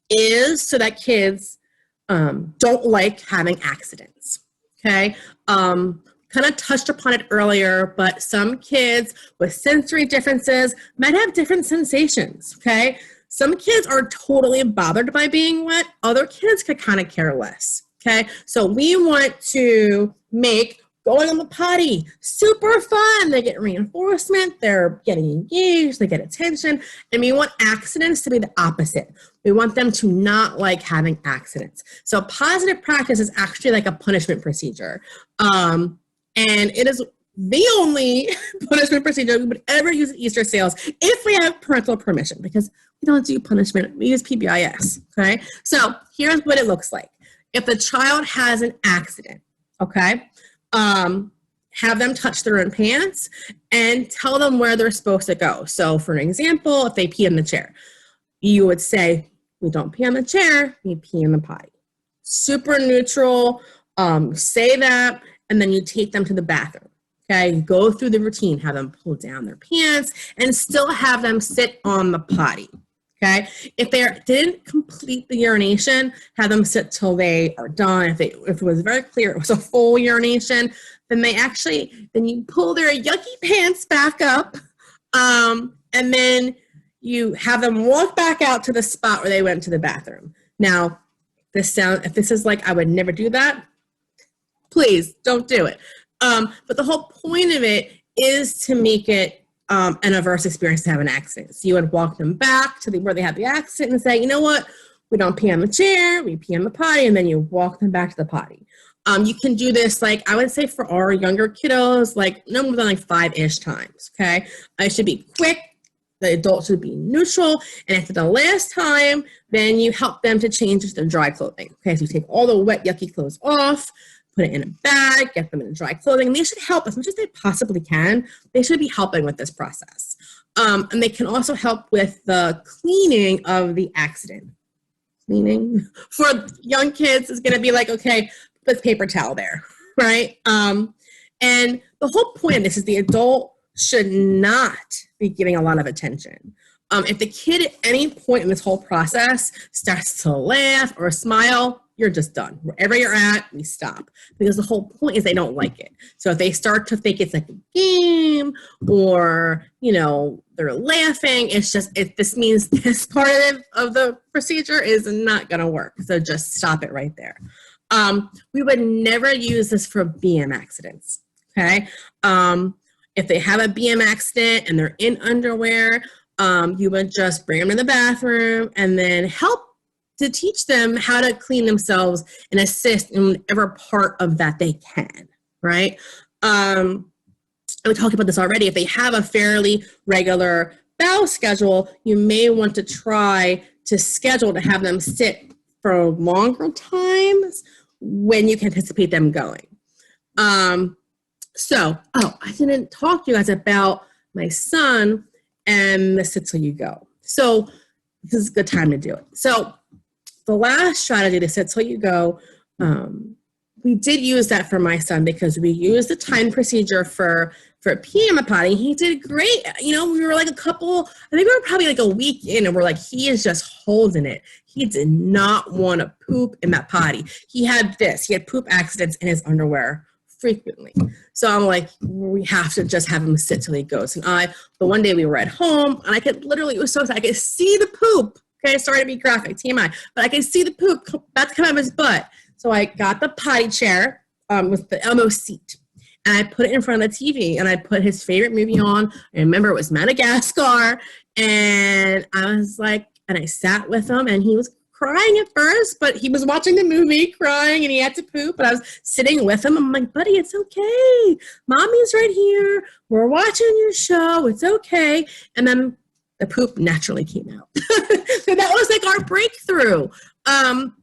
is so that kids don't like having accidents, okay? Kind of touched upon it earlier, but some kids with sensory differences might have different sensations, okay? Some kids are totally bothered by being wet. Other kids could kind of care less, okay? So we want to make going on the potty, super fun. They get reinforcement, they're getting engaged, they get attention, and we want accidents to be the opposite. We want them to not like having accidents. So positive practice is actually like a punishment procedure. And it is the only punishment procedure we would ever use at Easter sales if we have parental permission, because we don't do punishment, we use PBIS, okay? So here's what it looks like. If the child has an accident, okay, have them touch their own pants and tell them where they're supposed to go. So for an example, if they pee in the chair, you would say, we don't pee on the chair, we pee in the potty. Super neutral, say that, and then you take them to the bathroom. Okay, go through the routine, have them pull down their pants and still have them sit on the potty. Okay, if they didn't complete the urination, have them sit till they are done. If it was very clear it was a full urination, then you pull their yucky pants back up, and then you have them walk back out to the spot where they went to the bathroom. Now, if this is like I would never do that, please don't do it. But the whole point of it is to make it an adverse experience to have an accident. So you would walk them back to where they had the accident and say, you know what, we don't pee on the chair, we pee on the potty, and then you walk them back to the potty. You can do this, like I would say for our younger kiddos, like no more than like 5-ish times, okay? It should be quick, the adult should be neutral, and after the last time, then you help them to change their dry clothing, okay? So you take all the wet, yucky clothes off, put it in a bag, get them in dry clothing, and they should help as much as they possibly can. They should be helping with this process. And they can also help with the cleaning of the accident. Cleaning for young kids is gonna be like, okay, put paper towel there, right? And the whole point of this is the adult should not be giving a lot of attention. If the kid at any point in this whole process starts to laugh or smile, you're just done. Wherever you're at, we stop. Because the whole point is they don't like it. So if they start to think it's like a game or, you know, they're laughing, this means this part of the procedure is not gonna work. So just stop it right there. We would never use this for BM accidents, okay? If they have a BM accident and they're in underwear, you would just bring them to the bathroom and then help to teach them how to clean themselves and assist in whatever part of that they can, right? We talked about this already. If they have a fairly regular bowel schedule, you may want to try to schedule to have them sit for longer times when you can anticipate them going. I didn't talk to you guys about my son and the sit till you go. So this is a good time to do it. So the last strategy to sit till you go, we did use that for my son because we used the time procedure for peeing potty. He did great. You know, we were like I think we were probably like a week in and we're like, he is just holding it. He did not want to poop in that potty. He had poop accidents in his underwear frequently. So I'm like, we have to just have him sit till he goes. But one day we were at home and it was so sad. I could see the poop. Okay, sorry to be graphic, TMI, but I could see the poop about to come out of his butt. So I got the potty chair with the Elmo seat. And I put it in front of the TV and I put his favorite movie on. I remember it was Madagascar. And I was like, and I sat with him and he was crying at first, but he was watching the movie crying and he had to poop. But I was sitting with him. I'm like, buddy, it's okay. Mommy's right here. We're watching your show. It's okay. And then the poop naturally came out. So that was like our breakthrough.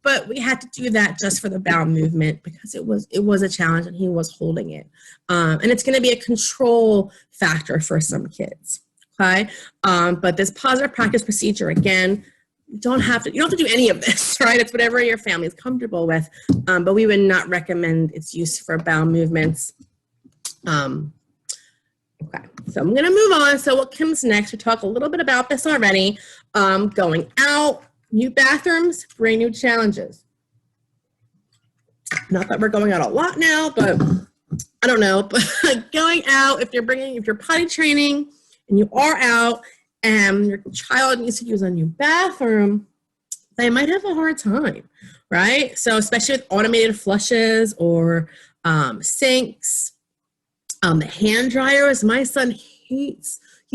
But we had to do that just for the bowel movement because it was a challenge and he was holding it. And it's going to be a control factor for some kids. Okay. But this positive practice procedure, again, you don't have to do any of this, right? It's whatever your family is comfortable with. But we would not recommend its use for bowel movements. Okay, so I'm going to move on. So what comes next? We talked a little bit about this already. Going out, new bathrooms, bring new challenges. Not that we're going out a lot now, but I don't know. But going out, if you're potty training and you are out and your child needs to use a new bathroom, they might have a hard time, right? So especially with automated flushes or sinks. The hand dryers, my son he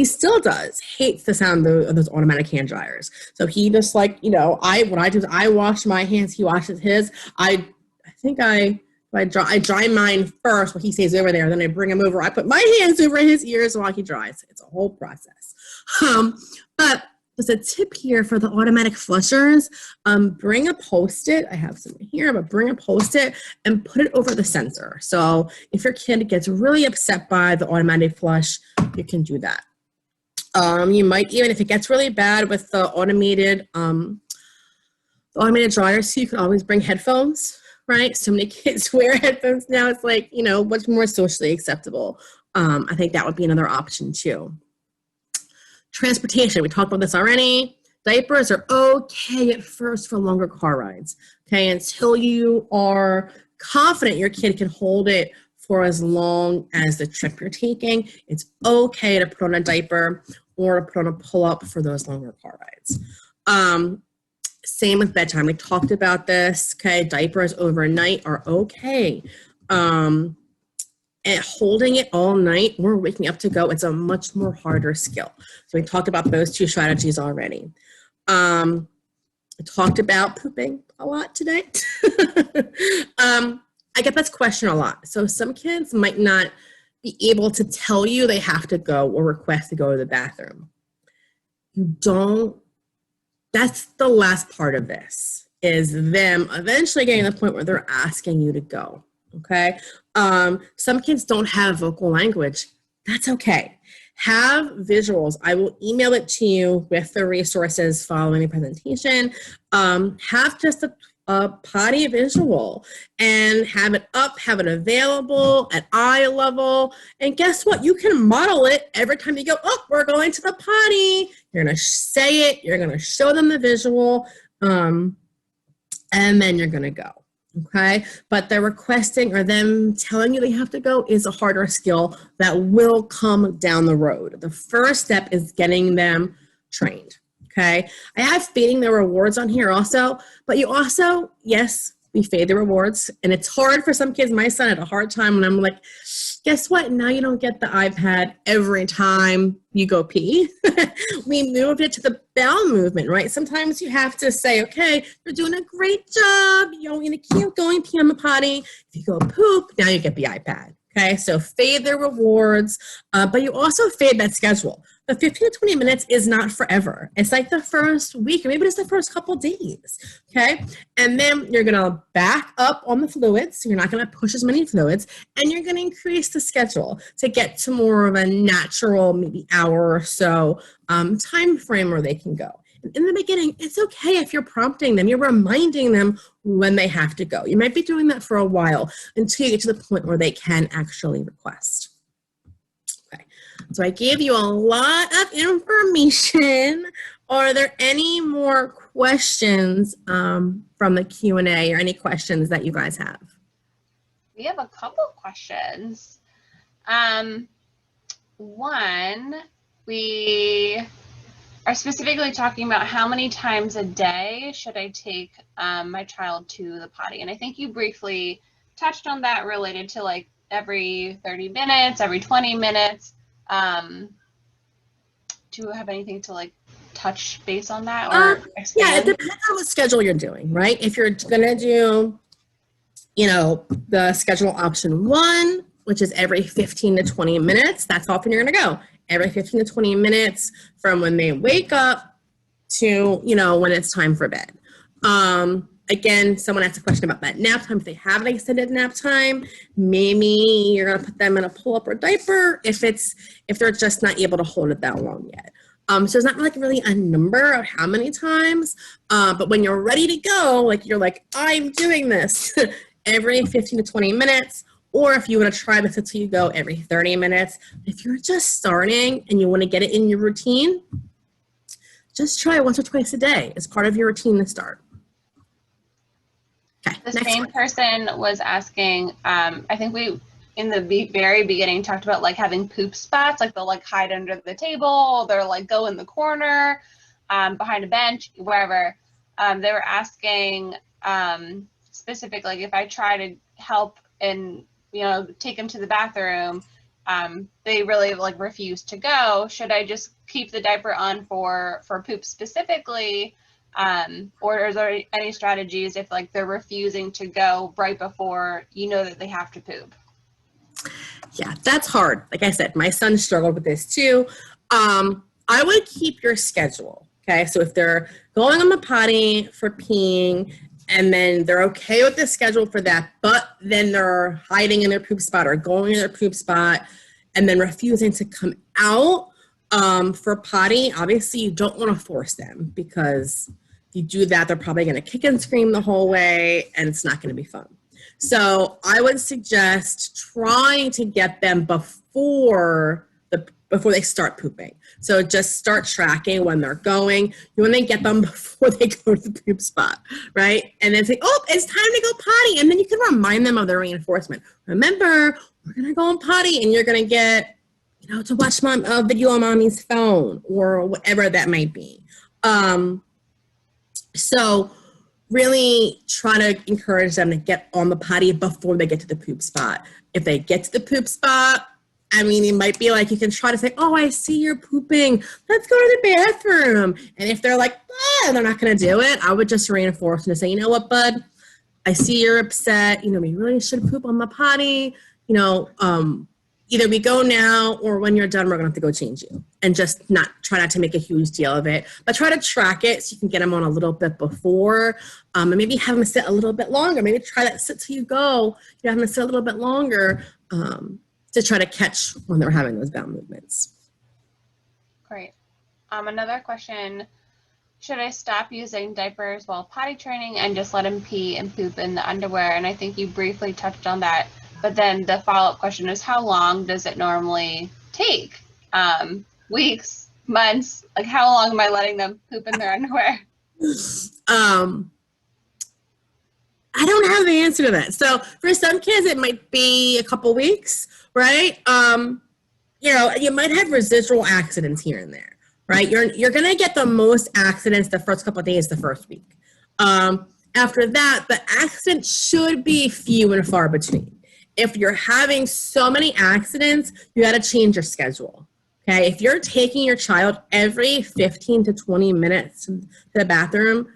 still does, hates the sound of those automatic hand dryers. So he just like, what I do is I wash my hands, he washes his. I dry mine first while he stays over there. Then I bring him over. I put my hands over his ears while he dries. It's a whole process. But there's a tip here for the automatic flushers. Bring a Post-it. I have some here, but bring a Post-it and put it over the sensor. So if your kid gets really upset by the automatic flush, you can do that. You might even, if it gets really bad with the automated dryers, so you can always bring headphones, right? So many kids wear headphones now. It's like, what's more socially acceptable. I think that would be another option too. Transportation, we talked about this already. Diapers are okay at first for longer car rides, okay? Until you are confident your kid can hold it for as long as the trip you're taking, it's okay to put on a diaper or to put on a pull-up for those longer car rides. Same with bedtime. We talked about this, okay? Diapers overnight are okay. And holding it all night or waking up to go, it's a much more harder skill. So we talked about those two strategies already. I talked about pooping a lot today. I get this question a lot. So some kids might not be able to tell you they have to go or request to go to the bathroom. That's the last part of this, is them eventually getting to the point where they're asking you to go. Okay. Some kids don't have vocal language. That's okay. Have visuals. I will email it to you with the resources following the presentation. Have just a potty visual and have it up, have it available at eye level. And guess what? You can model it every time you go, oh, we're going to the potty. You're going to say it. You're going to show them the visual. And then you're going to go. Okay, but the requesting or them telling you they have to go is a harder skill that will come down the road. The first step is getting them trained. Okay, I have fading the rewards on here also, but you also, yes, we fade the rewards, and it's hard for some kids. My son had a hard time when I'm like, guess what? Now you don't get the iPad every time you go pee. We moved it to the bowel movement, right? Sometimes you have to say, okay, you're doing a great job. You're going to keep going pee on the potty. If you go poop, now you get the iPad. Okay, so fade the rewards, but you also fade that schedule. The 15 to 20 minutes is not forever. It's like the first week, or maybe it's the first couple days, okay? And then you're gonna back up on the fluids, so you're not gonna push as many fluids, and you're gonna increase the schedule to get to more of a natural, maybe hour or so time frame where they can go. in the beginning, it's okay if you're prompting them, you're reminding them when they have to go. You might be doing that for a while until you get to the point where they can actually request. Okay, so I gave you a lot of information. Are there any more questions from the Q&A or any questions that you guys have? We have a couple questions. One, we are specifically talking about how many times a day should I take my child to the potty? And I think you briefly touched on that related to like every 30 minutes, every 20 minutes. Do you have anything to like touch base on that or expand? Yeah, it depends on what schedule you're doing, right? If you're gonna do, the schedule option 1, which is every 15 to 20 minutes, that's how often you're gonna go. Every 15 to 20 minutes from when they wake up to, when it's time for bed. Again, someone asked a question about that nap time. If they have an extended nap time, maybe you're gonna put them in a pull-up or diaper if they're just not able to hold it that long yet. So it's not like really a number of how many times, but when you're ready to go, like you're like, I'm doing this every 15 to 20 minutes, or if you want to try this until you go every 30 minutes. If you're just starting and you want to get it in your routine, just try it once or twice a day as part of your routine to start. Okay. The same person was asking, I think we, in the very beginning, talked about like having poop spots, like they'll like hide under the table, they'll like go in the corner, behind a bench, wherever. They were asking specifically, like if I try to help and take them to the bathroom, they really like refuse to go. Should I just keep the diaper on for poop specifically? Or is there any strategies if like they're refusing to go right before that they have to poop? Yeah, that's hard. Like I said, my son struggled with this too. I would keep your schedule. Okay, so if they're going on the potty for peeing and then they're okay with the schedule for that, but then they're hiding in their poop spot or going in their poop spot and then refusing to come out for potty, obviously you don't want to force them, because if you do that, they're probably going to kick and scream the whole way and it's not going to be fun. So I would suggest trying to get them before they start pooping. So just start tracking when they're going. You want to get them before they go to the poop spot, right? And then say, oh, it's time to go potty. And then you can remind them of the reinforcement. Remember, we're going to go on potty and you're going to get, to watch a video on mommy's phone or whatever that might be. So really try to encourage them to get on the potty before they get to the poop spot. If they get to the poop spot, it might be like you can try to say, oh, I see you're pooping. Let's go to the bathroom. And if they're like, they're not going to do it, I would just reinforce and say, you know what, bud? I see you're upset. We really should poop on the potty. Either we go now or when you're done, we're going to have to go change you. And just try not to make a huge deal of it. But try to track it so you can get them on a little bit before. And maybe have them sit a little bit longer. Maybe try that sit till you go. You have them sit a little bit longer to try to catch when they're having those bowel movements. Great. Another question. Should I stop using diapers while potty training and just let them pee and poop in the underwear? And I think you briefly touched on that. But then the follow-up question is, how long does it normally take? Weeks, months? Like, how long am I letting them poop in their underwear? I don't have the answer to that. So for some kids, it might be a couple weeks, right? You might have residual accidents here and there, right? You're going to get the most accidents the first couple of days, the first week. After that, the accidents should be few and far between. If you're having so many accidents, you got to change your schedule. Okay, if you're taking your child every 15 to 20 minutes to the bathroom,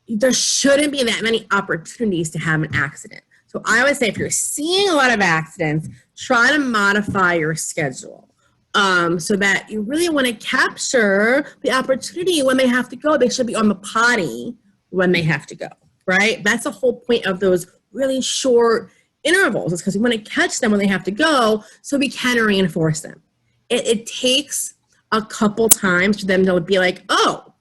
there shouldn't be that many opportunities to have an accident. So I would say if you're seeing a lot of accidents, try to modify your schedule so that you really want to capture the opportunity when they have to go. They should be on the potty when they have to go, right? That's the whole point of those really short intervals, is because we want to catch them when they have to go so we can reinforce them. It takes a couple times for them to be like, oh,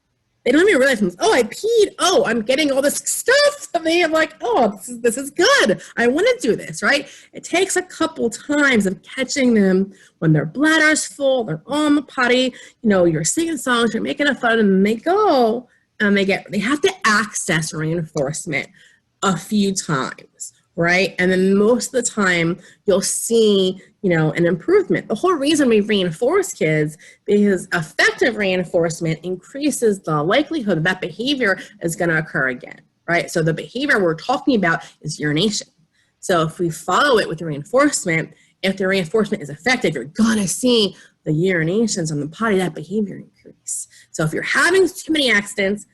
They don't even realize, oh, I peed. Oh, I'm getting all this stuff. And they are like, oh, this is good. I want to do this, right? It takes a couple times of catching them when their bladder's full, they're on the potty, you're singing songs, you're making fun, and they go, and they have to access reinforcement a few times, right? And then most of the time you'll see, an improvement. The whole reason we reinforce kids because effective reinforcement increases the likelihood that behavior is going to occur again, right? So the behavior we're talking about is urination. So if we follow it with reinforcement, if the reinforcement is effective, you're going to see the urinations on the potty, that behavior increase. So if you're having too many accidents,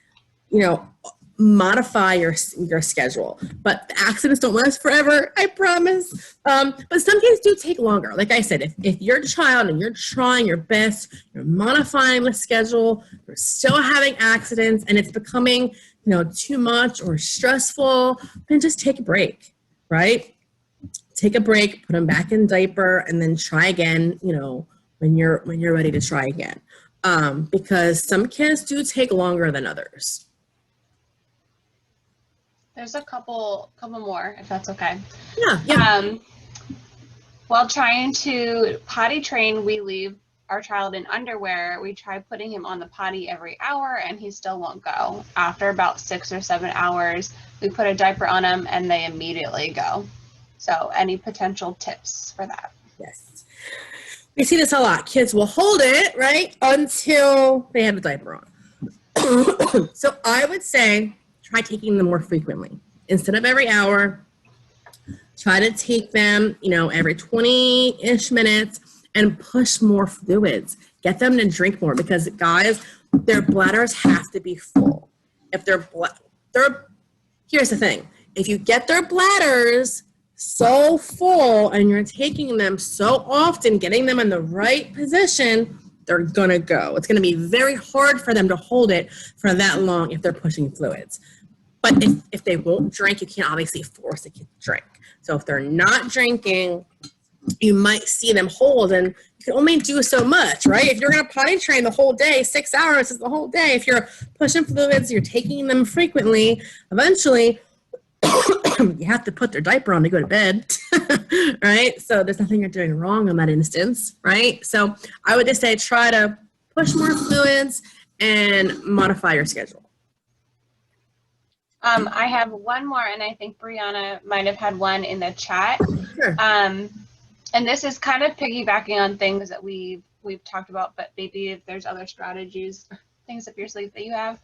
modify your schedule. But the accidents don't last forever, I promise. But some kids do take longer. Like I said, if you're a child and you're trying your best, you're modifying the schedule, you're still having accidents, and it's becoming, too much or stressful, then just take a break, right? Take a break, put them back in diaper, and then try again, when you're ready to try again. Because some kids do take longer than others. There's a couple more, if that's okay. Yeah. While trying to potty train, we leave our child in underwear. We try putting him on the potty every hour, and he still won't go. After about 6 or 7 hours, we put a diaper on him, and they immediately go. So any potential tips for that? Yes. We see this a lot. Kids will hold it, right, until they have a diaper on. So I would say try taking them more frequently. Instead of every hour, try to take them, every 20-ish minutes and push more fluids. Get them to drink more because, guys, their bladders have to be full. If here's the thing. If you get their bladders so full and you're taking them so often, getting them in the right position, they're going to go. It's going to be very hard for them to hold it for that long if they're pushing fluids. But if they won't drink, you can't obviously force a kid to drink. So if they're not drinking, you might see them hold, and you can only do so much, right? If you're going to potty train the whole day, 6 hours is the whole day. If you're pushing fluids, you're taking them frequently, eventually you have to put their diaper on to go to bed, right? So there's nothing you're doing wrong in that instance, right? So I would just say try to push more fluids and modify your schedule. I have one more, and I think Brianna might have had one in the chat. Sure. And this is kind of piggybacking on things that we've talked about, but maybe if there's other strategies, things up your sleeve that you have.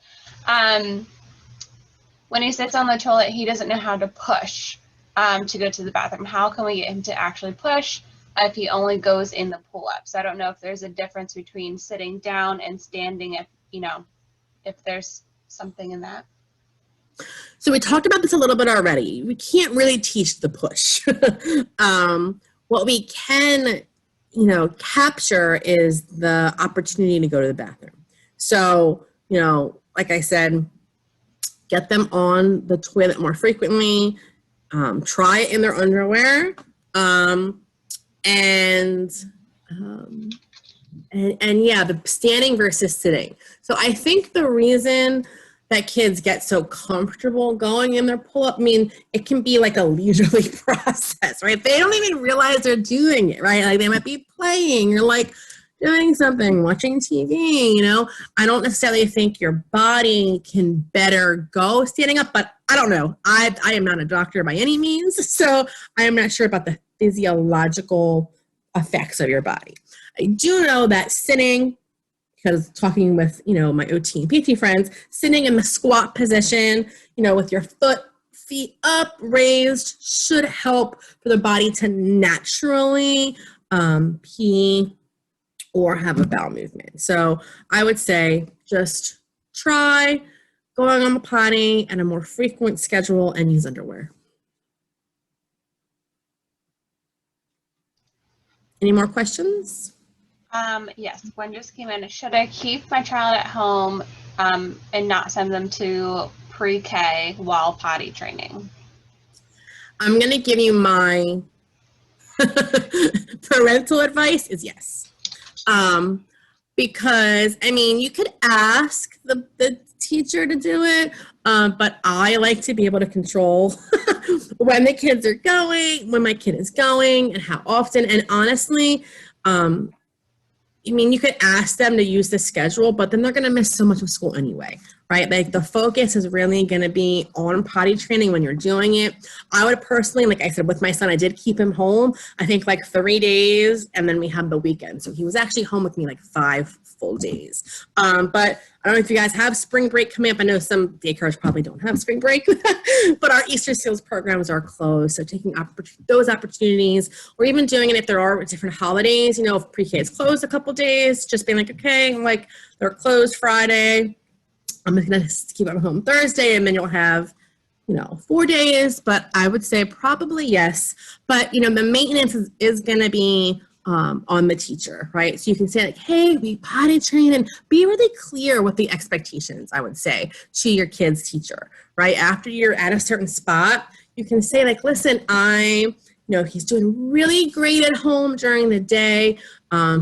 When he sits on the toilet, he doesn't know how to push to go to the bathroom. How can we get him to actually push if he only goes in the pull-ups? I don't know if there's a difference between sitting down and standing, if there's something in that. So we talked about this a little bit already. We can't really teach the push. What we can, capture is the opportunity to go to the bathroom. So, like I said, get them on the toilet more frequently, try it in their underwear, and the standing versus sitting. So I think the reason that kids get so comfortable going in their pull-up, it can be like a leisurely process, right? They don't even realize they're doing it, right? Like they might be playing or like doing something, watching TV, I don't necessarily think your body can better go standing up, but I don't know. I am not a doctor by any means, so I am not sure about the physiological effects of your body. I do know that sitting, because talking with, my OT and PT friends, sitting in the squat position, with your feet up, raised, should help for the body to naturally pee or have a bowel movement. So I would say just try going on the potty at a more frequent schedule and use underwear. Any more questions? Yes, one just came in. Should I keep my child at home and not send them to pre-K while potty training? I'm going to give you my parental advice is yes. because, I mean, you could ask the teacher to do it, but I like to be able to control when the kids are going, when my kid is going, and how often. And honestly, I mean, you could ask them to use the schedule, but then they're going to miss so much of school anyway, right? Like the focus is really going to be on potty training when you're doing it. I would personally, like I said, with my son, I did keep him home, I think like 3 days, and then we had the weekend. So he was actually home with me like 5 full days. But I don't know if you guys have spring break coming up. I know some daycares probably don't have spring break, but our Easter Seals programs are closed. So taking those opportunities, or even doing it if there are different holidays, you know, if pre-K is closed a couple days, just being like, okay, like they're closed Friday, I'm just going to keep them home Thursday, and then you'll have, you know, 4 days. But I would say probably yes. But, you know, the maintenance is going to be on the teacher, right? So you can say like, hey, we potty train, and be really clear with the expectations, I would say, to your kid's teacher, right? After you're at a certain spot, you can say like, listen, he's doing really great at home during the day.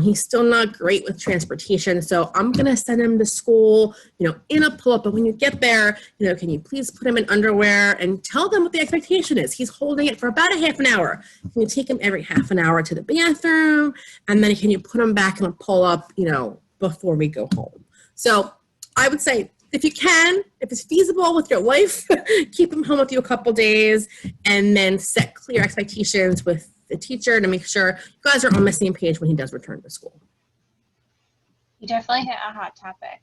He's still not great with transportation. So I'm going to send him to school, you know, in a pull-up. But when you get there, you know, can you please put him in underwear and tell them what the expectation is? He's holding it for about a half an hour. Can you take him every half an hour to the bathroom? And then can you put him back in a pull-up, you know, before we go home? So I would say, if you can, if it's feasible with your life, keep him home with you a couple days, and then set clear expectations with the teacher to make sure you guys are on the same page when he does return to school. You definitely hit a hot topic.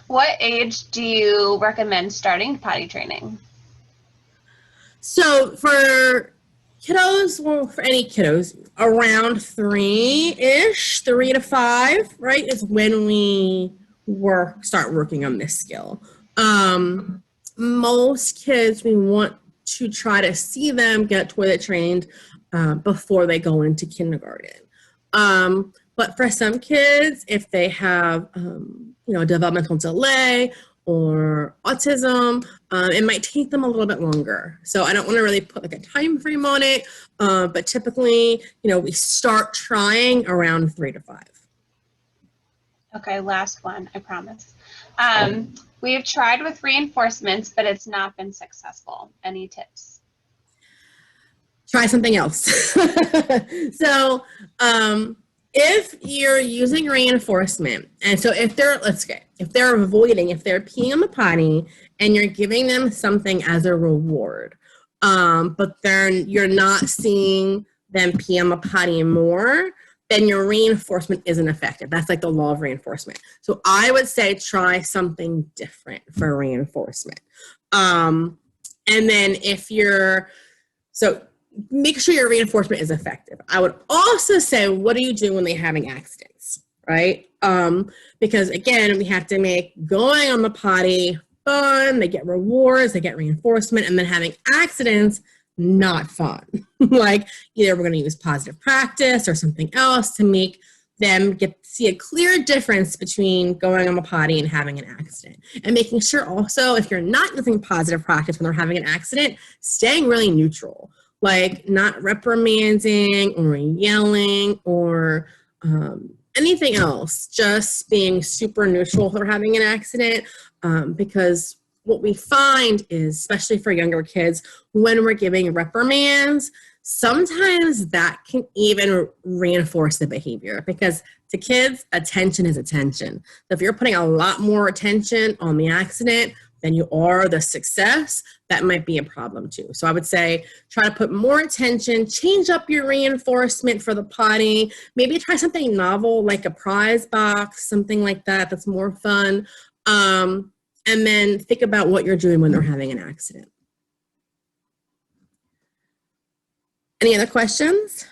What age do you recommend starting potty training? So for kiddos, well, for any kiddos, around 3-ish, 3 to 5, right, is when we start working on this skill. Most kids, we want to try to see them get toilet trained before they go into kindergarten. But for some kids, if they have, developmental delay or autism, it might take them a little bit longer. So I don't want to really put like a time frame on it, but typically, you know, we start trying around 3 to 5. Okay, last one, I promise. We have tried with reinforcements, but it's not been successful. Any tips? Try something else. So if you're using reinforcement, and so if they're avoiding, if they're peeing on the potty and you're giving them something as a reward, but then you're not seeing them pee on the potty more, then your reinforcement isn't effective. That's like the law of reinforcement. So I would say try something different for reinforcement. And then make sure your reinforcement is effective. I would also say, what do you do when they're having accidents, right? Because again, we have to make going on the potty fun, they get rewards, they get reinforcement, and then having accidents, not fun. Like either we're going to use positive practice or something else to make them see a clear difference between going on the potty and having an accident. And making sure also, if you're not using positive practice when they're having an accident, staying really neutral, like not reprimanding or yelling or anything else, just being super neutral if they're having an accident, because what we find is, especially for younger kids, when we're giving reprimands, sometimes that can even reinforce the behavior, because to kids, attention is attention. So if you're putting a lot more attention on the accident than you are the success, that might be a problem too. So I would say try to put more attention, change up your reinforcement for the potty, maybe try something novel like a prize box, something like that that's more fun. And then think about what you're doing when they're having an accident. Any other questions?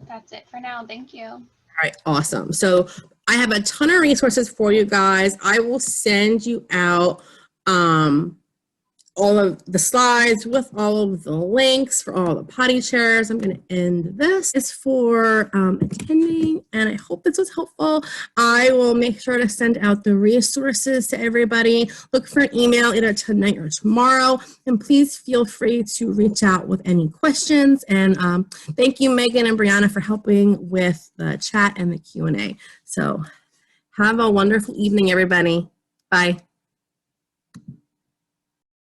That's it for now. Thank you. All right, awesome. So I have a ton of resources for you guys. I will send you out all of the slides with all of the links for all the potty chairs. I'm going to end this. It's for attending, and I hope this was helpful. I will make sure to send out the resources to everybody. Look for an email either tonight or tomorrow, and please feel free to reach out with any questions. And thank you, Megan and Brianna, for helping with the chat and the Q&A. So have a wonderful evening, everybody. Bye.